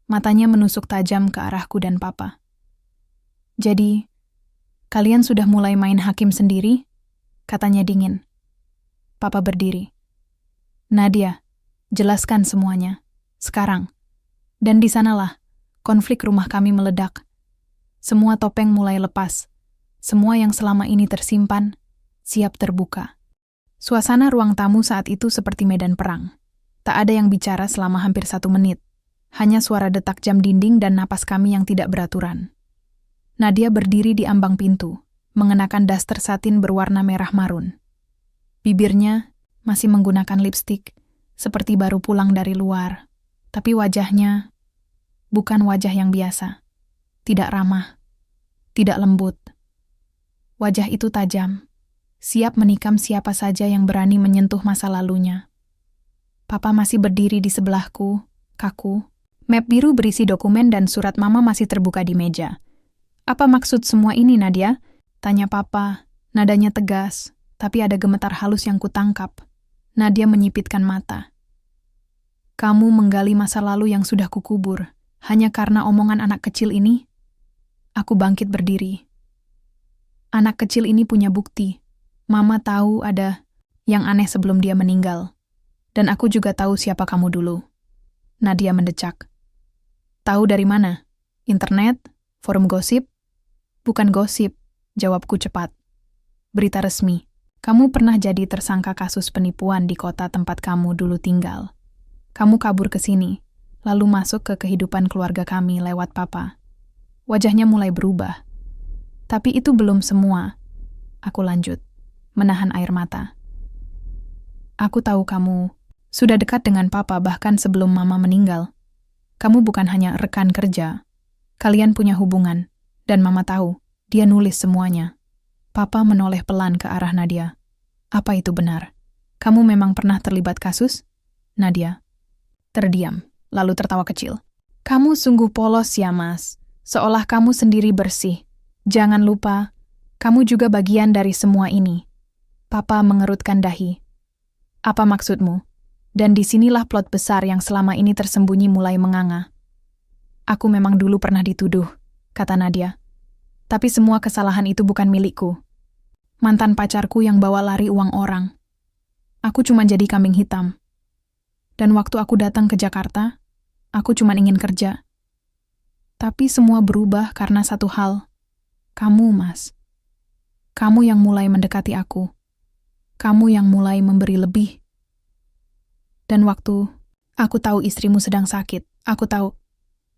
Speaker 1: Matanya menusuk tajam ke arahku dan papa. Jadi, kalian sudah mulai main hakim sendiri? Katanya dingin. Papa berdiri. Nadia, jelaskan semuanya. Sekarang. Dan di sanalah, konflik rumah kami meledak. Semua topeng mulai lepas. Semua yang selama ini tersimpan, siap terbuka. Suasana ruang tamu saat itu seperti medan perang. Tak ada yang bicara selama hampir 1 menit. Hanya suara detak jam dinding dan napas kami yang tidak beraturan. Nadia berdiri di ambang pintu, mengenakan daster satin berwarna merah marun. Bibirnya masih menggunakan lipstik, seperti baru pulang dari luar. Tapi wajahnya bukan wajah yang biasa. Tidak ramah, tidak lembut. Wajah itu tajam, siap menikam siapa saja yang berani menyentuh masa lalunya. Papa masih berdiri di sebelahku, kaku. Map biru berisi dokumen dan surat mama masih terbuka di meja. Apa maksud semua ini, Nadia? Tanya papa, nadanya tegas, tapi ada gemetar halus yang kutangkap. Nadia menyipitkan mata. Kamu menggali masa lalu yang sudah kukubur, hanya karena omongan anak kecil ini? Aku bangkit berdiri. Anak kecil ini punya bukti. Mama tahu ada yang aneh sebelum dia meninggal. Dan aku juga tahu siapa kamu dulu. Nadia mendecak. Tahu dari mana? Internet? Forum gosip? Bukan gosip, jawabku cepat. Berita resmi. Kamu pernah jadi tersangka kasus penipuan di kota tempat kamu dulu tinggal. Kamu kabur ke sini, lalu masuk ke kehidupan keluarga kami lewat papa. Wajahnya mulai berubah. Tapi itu belum semua. Aku lanjut, menahan air mata. Aku tahu kamu sudah dekat dengan papa bahkan sebelum mama meninggal. Kamu bukan hanya rekan kerja. Kalian punya hubungan. Dan mama tahu, dia nulis semuanya. Papa menoleh pelan ke arah Nadia. Apa itu benar? Kamu memang pernah terlibat kasus? Nadia terdiam, lalu tertawa kecil. Kamu sungguh polos ya, Mas. Seolah kamu sendiri bersih. Jangan lupa, kamu juga bagian dari semua ini. Papa mengerutkan dahi. Apa maksudmu? Dan disinilah plot besar yang selama ini tersembunyi mulai menganga. Aku memang dulu pernah dituduh, kata Nadia. Tapi semua kesalahan itu bukan milikku. Mantan pacarku yang bawa lari uang orang. Aku cuma jadi kambing hitam. Dan waktu aku datang ke Jakarta, aku cuma ingin kerja. Tapi semua berubah karena satu hal. Kamu, Mas. Kamu yang mulai mendekati aku. Kamu yang mulai memberi lebih. Dan waktu aku tahu istrimu sedang sakit, aku tahu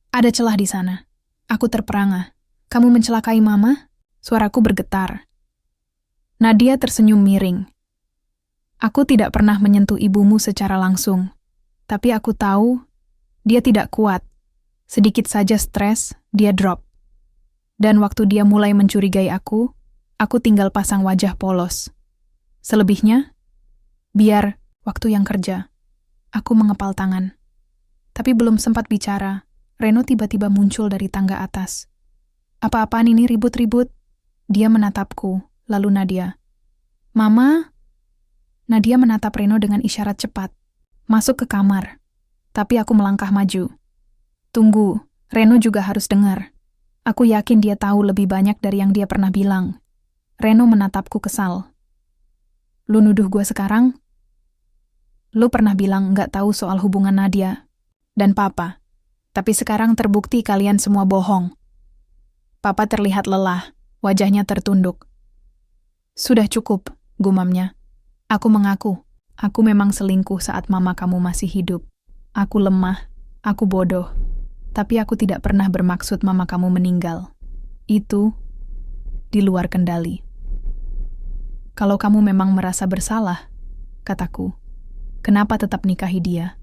Speaker 1: ada celah di sana. Aku terperangah. Kamu mencelakai mama? Suaraku bergetar. Nadia tersenyum miring. Aku tidak pernah menyentuh ibumu secara langsung. Tapi aku tahu dia tidak kuat. Sedikit saja stres, dia drop. Dan waktu dia mulai mencurigai aku tinggal pasang wajah polos. Selebihnya, biar waktu yang kerja. Aku mengepal tangan. Tapi belum sempat bicara, Reno tiba-tiba muncul dari tangga atas. Apa-apaan ini ribut-ribut? Dia menatapku, lalu Nadia. Mama? Nadia menatap Reno dengan isyarat cepat. Masuk ke kamar. Tapi aku melangkah maju. Tunggu, Reno juga harus dengar. Aku yakin dia tahu lebih banyak dari yang dia pernah bilang. Reno menatapku kesal. Lu nuduh gue sekarang? Lu pernah bilang nggak tahu soal hubungan Nadia dan Papa. Tapi sekarang terbukti kalian semua bohong. Papa terlihat lelah, wajahnya tertunduk. Sudah cukup, gumamnya. Aku mengaku, aku memang selingkuh saat mama kamu masih hidup. Aku lemah, aku bodoh. Tapi aku tidak pernah bermaksud mama kamu meninggal. Itu di luar kendali. Kalau kamu memang merasa bersalah, kataku, kenapa tetap nikahi dia?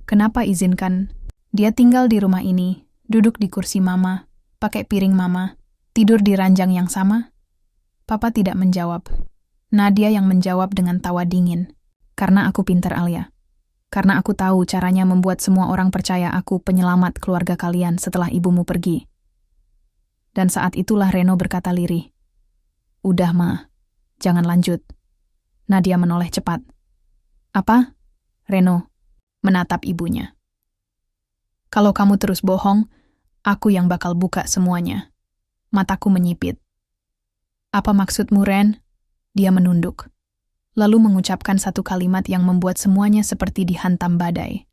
Speaker 1: Kenapa izinkan dia tinggal di rumah ini, duduk di kursi mama, pakai piring mama, tidur di ranjang yang sama? Papa tidak menjawab. Nadia yang menjawab dengan tawa dingin. Karena aku pintar, Alia. Karena aku tahu caranya membuat semua orang percaya aku penyelamat keluarga kalian setelah ibumu pergi. Dan saat itulah Reno berkata lirih. Udah, Ma. Jangan lanjut. Nadia menoleh cepat. Apa? Reno menatap ibunya. Kalau kamu terus bohong, aku yang bakal buka semuanya. Mataku menyipit. Apa maksudmu, Ren? Dia menunduk. Lalu mengucapkan satu kalimat yang membuat semuanya seperti dihantam badai.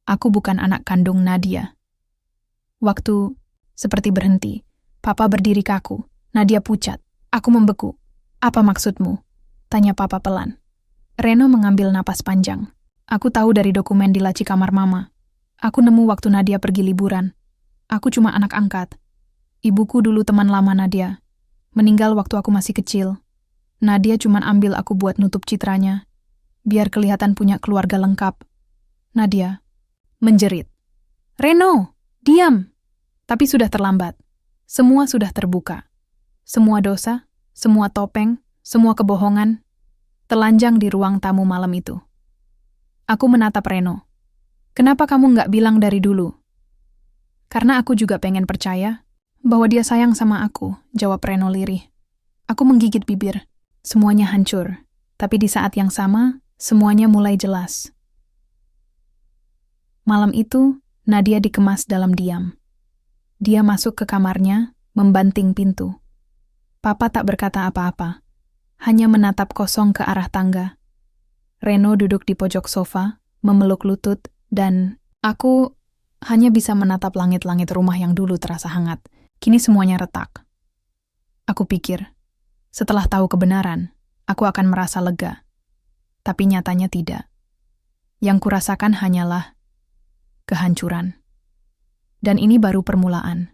Speaker 1: Aku bukan anak kandung Nadia. Waktu seperti berhenti. Papa berdiri kaku. Nadia pucat. Aku membeku. Apa maksudmu? Tanya Papa pelan. Reno mengambil napas panjang. Aku tahu dari dokumen di laci kamar Mama. Aku nemu waktu Nadia pergi liburan. Aku cuma anak angkat. Ibuku dulu teman lama Nadia. Meninggal waktu aku masih kecil. Nadia cuma ambil aku buat nutup citranya. Biar kelihatan punya keluarga lengkap. Nadia menjerit. Reno, diam! Tapi sudah terlambat. Semua sudah terbuka. Semua dosa, semua topeng, semua kebohongan, telanjang di ruang tamu malam itu. Aku menatap Reno. Kenapa kamu nggak bilang dari dulu? Karena aku juga pengen percaya bahwa dia sayang sama aku, jawab Reno lirih. Aku menggigit bibir. Semuanya hancur. Tapi di saat yang sama, semuanya mulai jelas. Malam itu, Nadia dikemas dalam diam. Dia masuk ke kamarnya, membanting pintu. Papa tak berkata apa-apa, hanya menatap kosong ke arah tangga. Reno duduk di pojok sofa, memeluk lutut, dan aku hanya bisa menatap langit-langit rumah yang dulu terasa hangat. Kini semuanya retak. Aku pikir, setelah tahu kebenaran, aku akan merasa lega. Tapi nyatanya tidak. Yang kurasakan hanyalah kehancuran. Dan ini baru permulaan.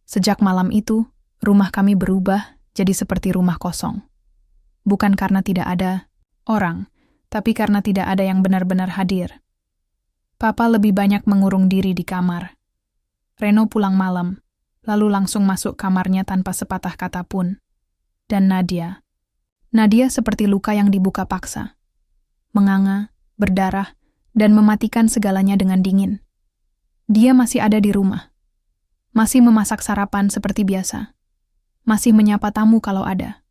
Speaker 1: Sejak malam itu, rumah kami berubah jadi seperti rumah kosong. Bukan karena tidak ada orang, tapi karena tidak ada yang benar-benar hadir. Papa lebih banyak mengurung diri di kamar. Reno pulang malam, lalu langsung masuk kamarnya tanpa sepatah kata pun. Dan Nadia seperti luka yang dibuka paksa. Menganga, berdarah, dan mematikan segalanya dengan dingin. Dia masih ada di rumah. Masih memasak sarapan seperti biasa. Masih menyapa tamu kalau ada.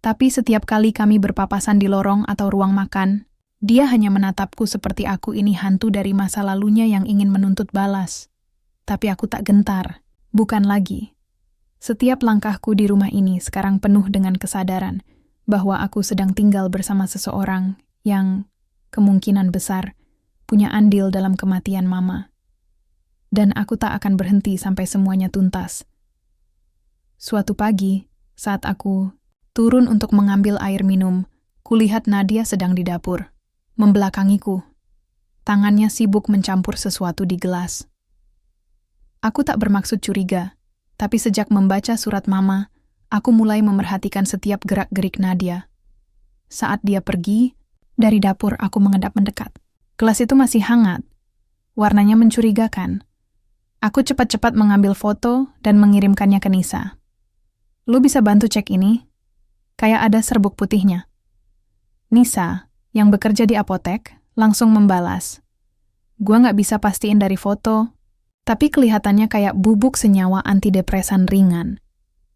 Speaker 1: Tapi setiap kali kami berpapasan di lorong atau ruang makan, dia hanya menatapku seperti aku ini hantu dari masa lalunya yang ingin menuntut balas. Tapi aku tak gentar, bukan lagi. Setiap langkahku di rumah ini sekarang penuh dengan kesadaran bahwa aku sedang tinggal bersama seseorang yang kemungkinan besar punya andil dalam kematian Mama. Dan aku tak akan berhenti sampai semuanya tuntas. Suatu pagi, saat aku turun untuk mengambil air minum, kulihat Nadia sedang di dapur, membelakangiku. Tangannya sibuk mencampur sesuatu di gelas. Aku tak bermaksud curiga, tapi sejak membaca surat Mama, aku mulai memerhatikan setiap gerak-gerik Nadia. Saat dia pergi, dari dapur aku mendekat. Gelas itu masih hangat. Warnanya mencurigakan. Aku cepat-cepat mengambil foto dan mengirimkannya ke Nisa. Lu bisa bantu cek ini? Kayak ada serbuk putihnya. Nisa, yang bekerja di apotek, langsung membalas. Gua nggak bisa pastiin dari foto, tapi kelihatannya kayak bubuk senyawa antidepresan ringan.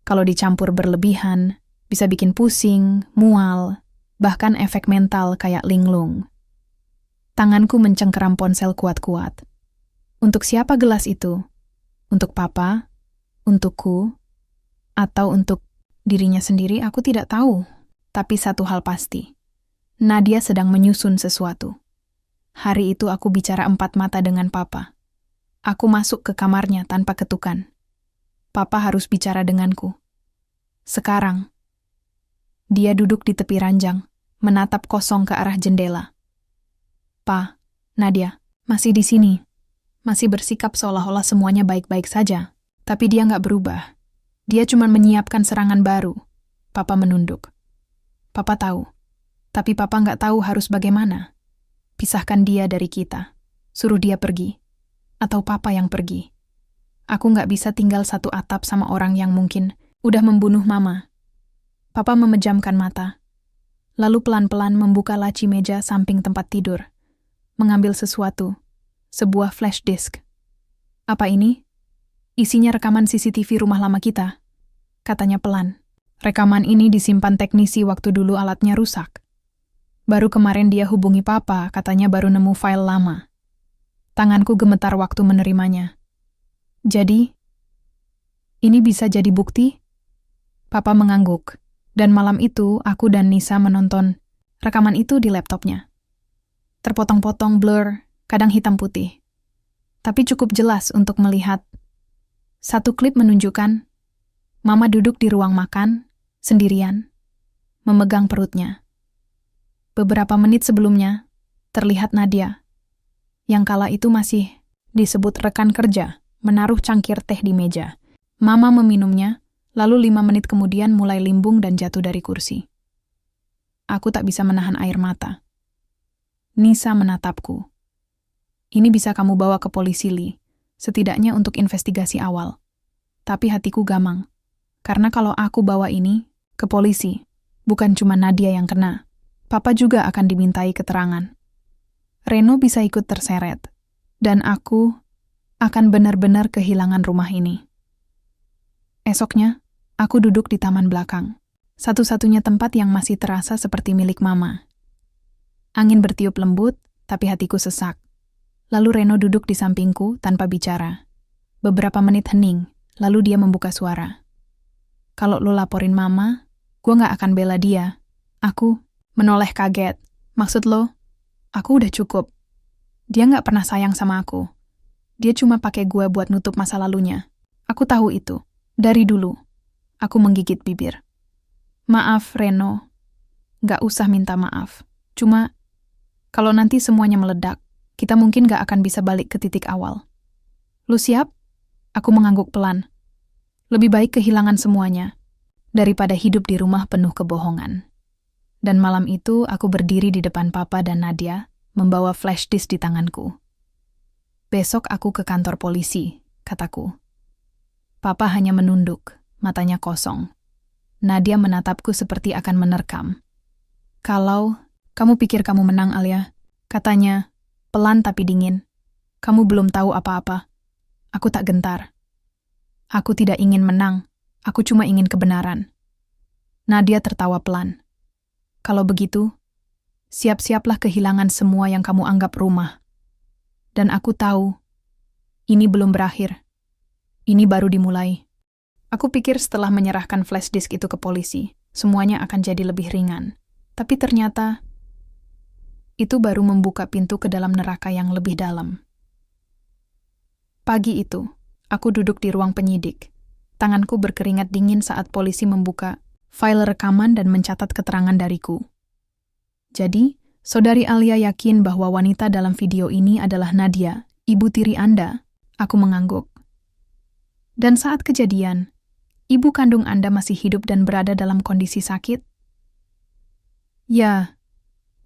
Speaker 1: Kalau dicampur berlebihan, bisa bikin pusing, mual, bahkan efek mental kayak linglung. Tanganku mencengkeram ponsel kuat-kuat. Untuk siapa gelas itu? Untuk Papa? Untukku? Atau untuk dirinya sendiri? Aku tidak tahu. Tapi satu hal pasti. Nadia sedang menyusun sesuatu. Hari itu aku bicara empat mata dengan Papa. Aku masuk ke kamarnya tanpa ketukan. Papa harus bicara denganku. Sekarang. Dia duduk di tepi ranjang, menatap kosong ke arah jendela. Pa, Nadia, masih di sini. Masih bersikap seolah-olah semuanya baik-baik saja. Tapi dia nggak berubah. Dia cuma menyiapkan serangan baru. Papa menunduk. Papa tahu. Tapi Papa nggak tahu harus bagaimana. Pisahkan dia dari kita. Suruh dia pergi. Atau Papa yang pergi. Aku nggak bisa tinggal satu atap sama orang yang mungkin udah membunuh Mama. Papa memejamkan mata. lalu pelan-pelan membuka laci meja samping tempat tidur, mengambil sesuatu, sebuah flash disk. Apa ini? Isinya rekaman CCTV rumah lama kita, katanya pelan. Rekaman ini disimpan teknisi waktu dulu alatnya rusak. Baru kemarin dia hubungi papa, katanya baru nemu file lama. Tanganku gemetar waktu menerimanya. Jadi, ini bisa jadi bukti? Papa mengangguk, dan malam itu aku dan Nisa menonton rekaman itu di laptopnya. Terpotong-potong blur, kadang hitam putih. Tapi cukup jelas untuk melihat. Satu klip menunjukkan Mama duduk di ruang makan, sendirian, memegang perutnya. Beberapa menit sebelumnya, terlihat Nadia, yang kala itu masih disebut rekan kerja, menaruh cangkir teh di meja. Mama meminumnya, lalu 5 menit kemudian mulai limbung dan jatuh dari kursi. Aku tak bisa menahan air mata. Nisa menatapku. Ini bisa kamu bawa ke polisi, Li, setidaknya untuk investigasi awal. Tapi hatiku gamang. Karena kalau aku bawa ini ke polisi, bukan cuma Nadia yang kena, Papa juga akan dimintai keterangan. Reno bisa ikut terseret, dan aku akan benar-benar kehilangan rumah ini. Esoknya, aku duduk di taman belakang, satu-satunya tempat yang masih terasa seperti milik Mama. Angin bertiup lembut, tapi hatiku sesak. Lalu Reno duduk di sampingku tanpa bicara. Beberapa menit hening, lalu dia membuka suara. Kalau lo laporin Mama, gue gak akan bela dia. Aku menoleh kaget. Maksud lo, aku udah cukup. Dia gak pernah sayang sama aku. Dia cuma pakai gue buat nutup masa lalunya. Aku tahu itu. Dari dulu. Aku menggigit bibir. Maaf, Reno. Gak usah minta maaf. Cuma, kalau nanti semuanya meledak, kita mungkin gak akan bisa balik ke titik awal. Lu siap? Aku mengangguk pelan. Lebih baik kehilangan semuanya, daripada hidup di rumah penuh kebohongan. Dan malam itu aku berdiri di depan Papa dan Nadia, membawa flash disk di tanganku. Besok aku ke kantor polisi, kataku. Papa hanya menunduk, matanya kosong. Nadia menatapku seperti akan menerkam. Kalau kamu pikir kamu menang, Alia, katanya, pelan tapi dingin. Kamu belum tahu apa-apa. Aku tak gentar. Aku tidak ingin menang, aku cuma ingin kebenaran. Nadia tertawa pelan. Kalau begitu, siap-siaplah kehilangan semua yang kamu anggap rumah. Dan aku tahu, ini belum berakhir. Ini baru dimulai. Aku pikir setelah menyerahkan flash disk itu ke polisi, semuanya akan jadi lebih ringan. Tapi ternyata, itu baru membuka pintu ke dalam neraka yang lebih dalam. Pagi itu, aku duduk di ruang penyidik. Tanganku berkeringat dingin saat polisi membuka file rekaman dan mencatat keterangan dariku. Jadi, Saudari Alia yakin bahwa wanita dalam video ini adalah Nadia, ibu tiri Anda? Aku mengangguk. Dan saat kejadian, ibu kandung Anda masih hidup dan berada dalam kondisi sakit? Ya,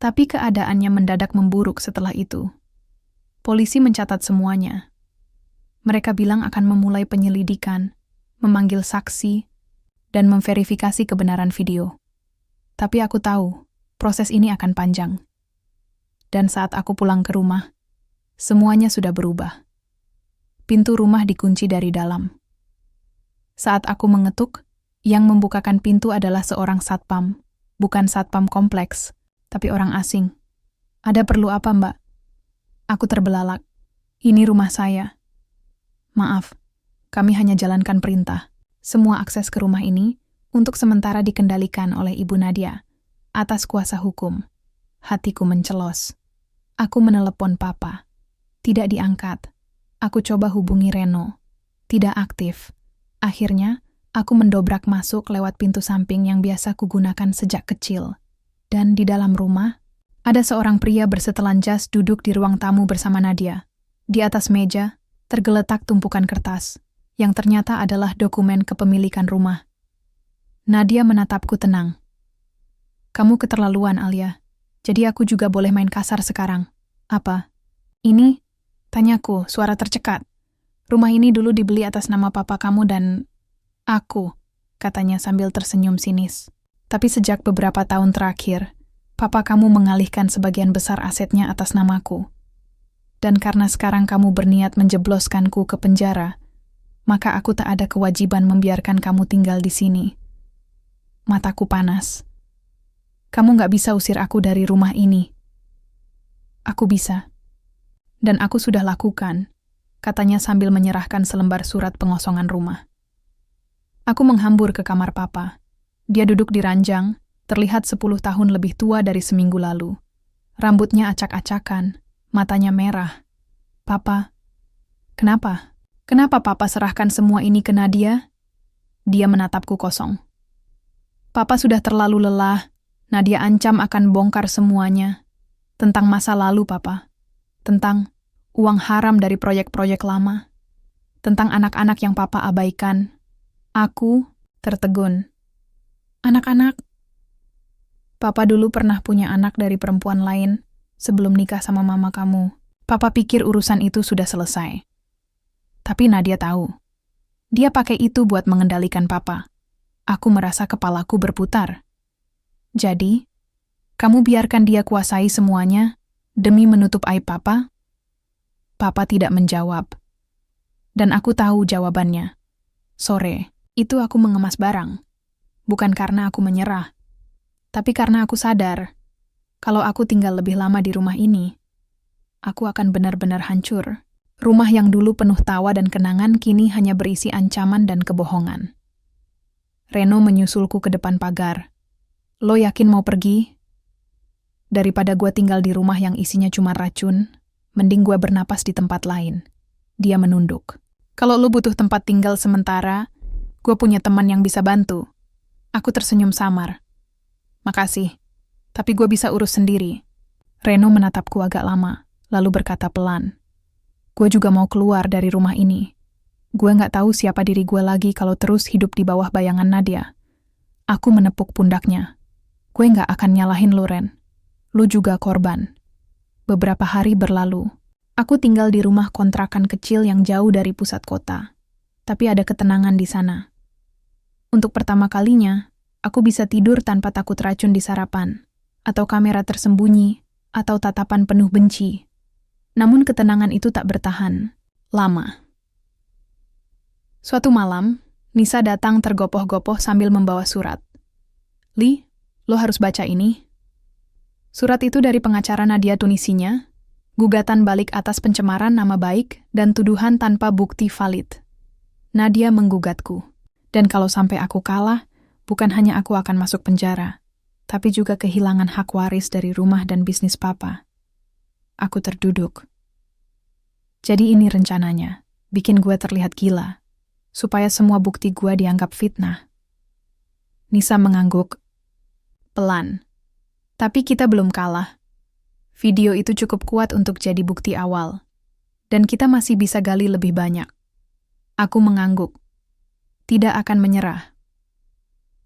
Speaker 1: tapi keadaannya mendadak memburuk setelah itu. Polisi mencatat semuanya. Mereka bilang akan memulai penyelidikan, memanggil saksi, dan memverifikasi kebenaran video. Tapi aku tahu, proses ini akan panjang. Dan saat aku pulang ke rumah, semuanya sudah berubah. Pintu rumah dikunci dari dalam. Saat aku mengetuk, yang membukakan pintu adalah seorang satpam, bukan satpam kompleks, tapi orang asing. Ada perlu apa, Mbak? Aku terbelalak. Ini rumah saya. Maaf, kami hanya jalankan perintah. Semua akses ke rumah ini untuk sementara dikendalikan oleh Ibu Nadia atas kuasa hukum. Hatiku mencelos. Aku menelepon Papa. Tidak diangkat. Aku coba hubungi Reno. Tidak aktif. Akhirnya, aku mendobrak masuk lewat pintu samping yang biasa kugunakan sejak kecil. Dan di dalam rumah, ada seorang pria bersetelan jas duduk di ruang tamu bersama Nadia. Di atas meja, tergeletak tumpukan kertas, yang ternyata adalah dokumen kepemilikan rumah. Nadia menatapku tenang. Kamu keterlaluan, Alia. Jadi aku juga boleh main kasar sekarang. Apa? Ini? Tanyaku, suara tercekat. Rumah ini dulu dibeli atas nama papa kamu dan aku, katanya sambil tersenyum sinis. Tapi sejak beberapa tahun terakhir, Papa kamu mengalihkan sebagian besar asetnya atas namaku. Dan karena sekarang kamu berniat menjebloskanku ke penjara, maka aku tak ada kewajiban membiarkan kamu tinggal di sini. Mataku panas. Kamu gak bisa usir aku dari rumah ini. Aku bisa. Dan aku sudah lakukan, katanya sambil menyerahkan selembar surat pengosongan rumah. Aku menghambur ke kamar papa. Dia duduk di ranjang, terlihat 10 tahun lebih tua dari seminggu lalu. Rambutnya acak-acakan, matanya merah. Papa, kenapa? Kenapa papa serahkan semua ini ke Nadia? Dia menatapku kosong. Papa sudah terlalu lelah. Nadia ancam akan bongkar semuanya. Tentang masa lalu, papa. Tentang uang haram dari proyek-proyek lama. Tentang anak-anak yang papa abaikan. Aku tertegun. Anak-anak? Papa dulu pernah punya anak dari perempuan lain sebelum nikah sama mama kamu. Papa pikir urusan itu sudah selesai. Tapi Nadia tahu. Dia pakai itu buat mengendalikan papa. Aku merasa kepalaku berputar. Jadi, kamu biarkan dia kuasai semuanya demi menutup aib papa? Papa tidak menjawab. Dan aku tahu jawabannya. Sore, itu aku mengemas barang. Bukan karena aku menyerah. Tapi karena aku sadar, kalau aku tinggal lebih lama di rumah ini, aku akan benar-benar hancur. Rumah yang dulu penuh tawa dan kenangan kini hanya berisi ancaman dan kebohongan. Reno menyusulku ke depan pagar. Lo yakin mau pergi? Daripada gue tinggal di rumah yang isinya cuma racun, mending gue bernapas di tempat lain. Dia menunduk. Kalau lo butuh tempat tinggal sementara, gue punya teman yang bisa bantu. Aku tersenyum samar. Makasih, tapi gue bisa urus sendiri. Reno menatapku agak lama, lalu berkata pelan. Gue juga mau keluar dari rumah ini. Gue gak tahu siapa diri gue lagi kalau terus hidup di bawah bayangan Nadia. Aku menepuk pundaknya. Gue gak akan nyalahin lo, Ren. Lo juga korban. Beberapa hari berlalu. Aku tinggal di rumah kontrakan kecil yang jauh dari pusat kota. Tapi ada ketenangan di sana. Untuk pertama kalinya, aku bisa tidur tanpa takut racun di sarapan, atau kamera tersembunyi, atau tatapan penuh benci. Namun ketenangan itu tak bertahan lama. Suatu malam, Nisa datang tergopoh-gopoh sambil membawa surat. Li, lo harus baca ini. Surat itu dari pengacara Nadia Tunisinya, gugatan balik atas pencemaran nama baik dan tuduhan tanpa bukti valid. Nadia menggugatku. Dan kalau sampai aku kalah, bukan hanya aku akan masuk penjara, tapi juga kehilangan hak waris dari rumah dan bisnis papa. Aku terduduk. Jadi ini rencananya, bikin gue terlihat gila, supaya semua bukti gue dianggap fitnah. Nisa mengangguk. Pelan. Tapi kita belum kalah. Video itu cukup kuat untuk jadi bukti awal. Dan kita masih bisa gali lebih banyak. Aku mengangguk. Tidak akan menyerah.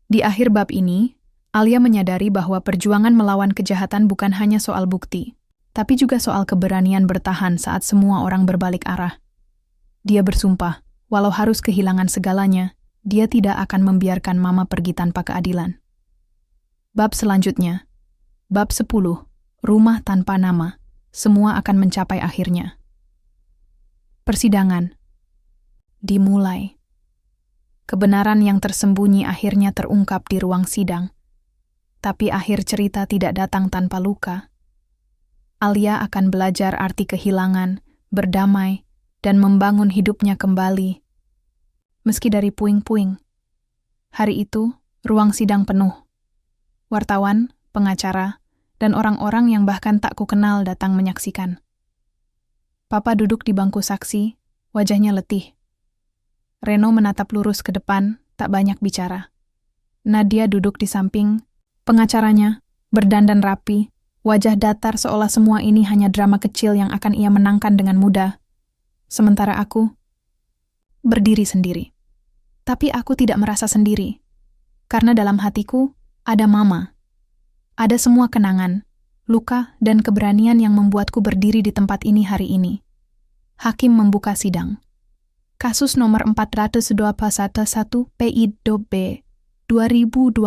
Speaker 1: Di akhir bab ini, Alia menyadari bahwa perjuangan melawan kejahatan bukan hanya soal bukti, tapi juga soal keberanian bertahan saat semua orang berbalik arah. Dia bersumpah, walau harus kehilangan segalanya, dia tidak akan membiarkan Mama pergi tanpa keadilan. Bab selanjutnya, bab 10, rumah tanpa nama, semua akan mencapai akhirnya. Persidangan dimulai. Kebenaran yang tersembunyi akhirnya terungkap di ruang sidang. Tapi akhir cerita tidak datang tanpa luka. Alia akan belajar arti kehilangan, berdamai, dan membangun hidupnya kembali. Meski dari puing-puing. Hari itu, ruang sidang penuh. Wartawan, pengacara, dan orang-orang yang bahkan tak kukenal datang menyaksikan. Papa duduk di bangku saksi, wajahnya letih. Reno menatap lurus ke depan, tak banyak bicara. Nadia duduk di samping, pengacaranya, berdandan rapi, wajah datar seolah semua ini hanya drama kecil yang akan ia menangkan dengan mudah. Sementara aku berdiri sendiri. Tapi aku tidak merasa sendiri. Karena dalam hatiku ada Mama. Ada semua kenangan, luka, dan keberanian yang membuatku berdiri di tempat ini hari ini. Hakim membuka sidang. Kasus nomor 421 PIDB 2025.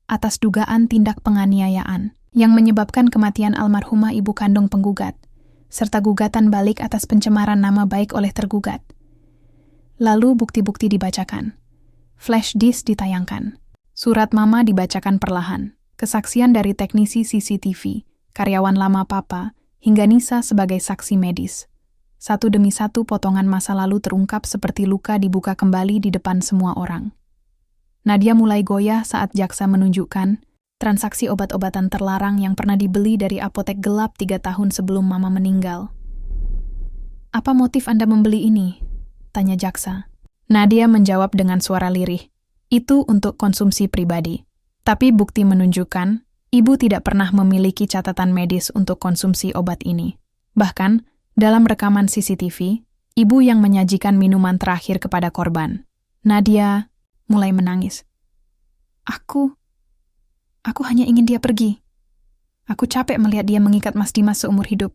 Speaker 1: atas dugaan tindak penganiayaan yang menyebabkan kematian almarhumah ibu kandung penggugat, serta gugatan balik atas pencemaran nama baik oleh tergugat. Lalu bukti-bukti dibacakan. Flash disk ditayangkan. Surat mama dibacakan perlahan. Kesaksian dari teknisi CCTV, karyawan lama papa, hingga Nisa sebagai saksi medis. Satu demi satu potongan masa lalu terungkap seperti luka dibuka kembali di depan semua orang. Nadia mulai goyah saat jaksa menunjukkan transaksi obat-obatan terlarang yang pernah dibeli dari apotek gelap 3 tahun sebelum mama meninggal. "Apa motif Anda membeli ini?" tanya jaksa. Nadia menjawab dengan suara lirih. "Itu untuk konsumsi pribadi. Tapi bukti menunjukkan ibu tidak pernah memiliki catatan medis untuk konsumsi obat ini. Bahkan, dalam rekaman CCTV, ibu yang menyajikan minuman terakhir kepada korban." Nadia mulai menangis. Aku hanya ingin dia pergi. Aku capek melihat dia mengikat Mas Dimas seumur hidup.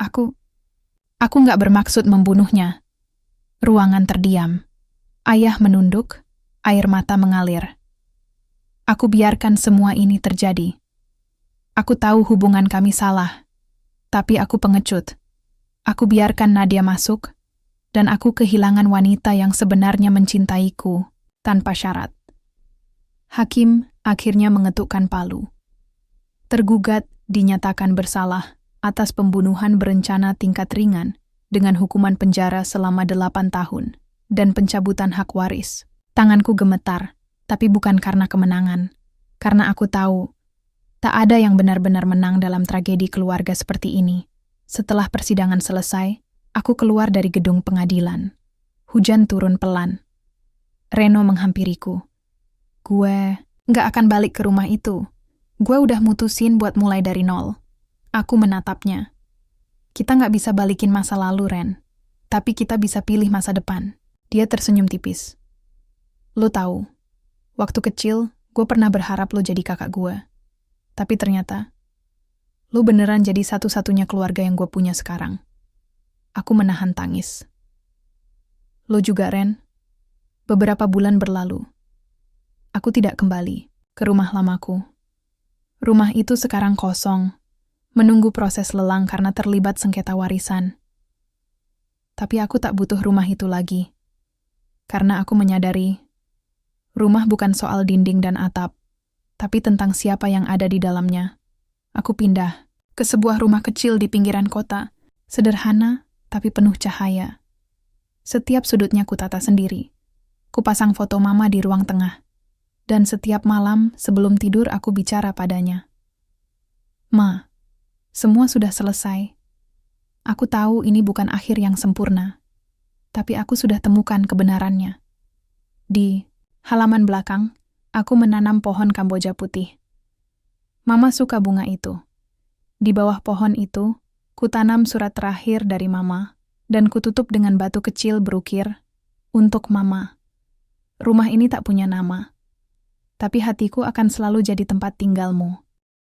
Speaker 1: Aku nggak bermaksud membunuhnya." Ruangan terdiam. Ayah menunduk, air mata mengalir. "Aku biarkan semua ini terjadi. Aku tahu hubungan kami salah, tapi aku pengecut. Aku biarkan Nadia masuk, dan aku kehilangan wanita yang sebenarnya mencintaiku tanpa syarat." Hakim akhirnya mengetukkan palu. Tergugat dinyatakan bersalah atas pembunuhan berencana tingkat ringan dengan hukuman penjara selama 8 tahun dan pencabutan hak waris. Tanganku gemetar, tapi bukan karena kemenangan. Karena aku tahu, tak ada yang benar-benar menang dalam tragedi keluarga seperti ini. Setelah persidangan selesai, aku keluar dari gedung pengadilan. Hujan turun pelan. Reno menghampiriku. "Gue nggak akan balik ke rumah itu. Gue udah mutusin buat mulai dari nol." Aku menatapnya. "Kita nggak bisa balikin masa lalu, Ren. Tapi kita bisa pilih masa depan." Dia tersenyum tipis. "Lo tahu, waktu kecil gue pernah berharap lo jadi kakak gue. Tapi ternyata, lo beneran jadi satu-satunya keluarga yang gue punya sekarang." Aku menahan tangis. "Lo juga, Ren." Beberapa bulan berlalu. Aku tidak kembali ke rumah lamaku. Rumah itu sekarang kosong, menunggu proses lelang karena terlibat sengketa warisan. Tapi aku tak butuh rumah itu lagi. Karena aku menyadari, rumah bukan soal dinding dan atap, tapi tentang siapa yang ada di dalamnya. Aku pindah ke sebuah rumah kecil di pinggiran kota, sederhana tapi penuh cahaya. Setiap sudutnya kutata sendiri. Kupasang foto mama di ruang tengah. Dan setiap malam sebelum tidur aku bicara padanya. "Ma, semua sudah selesai. Aku tahu ini bukan akhir yang sempurna, tapi aku sudah temukan kebenarannya." Di halaman belakang, aku menanam pohon Kamboja putih. Mama suka bunga itu. Di bawah pohon itu, kutanam surat terakhir dari Mama, dan kututup dengan batu kecil berukir, "Untuk Mama." Rumah ini tak punya nama, tapi hatiku akan selalu jadi tempat tinggalmu.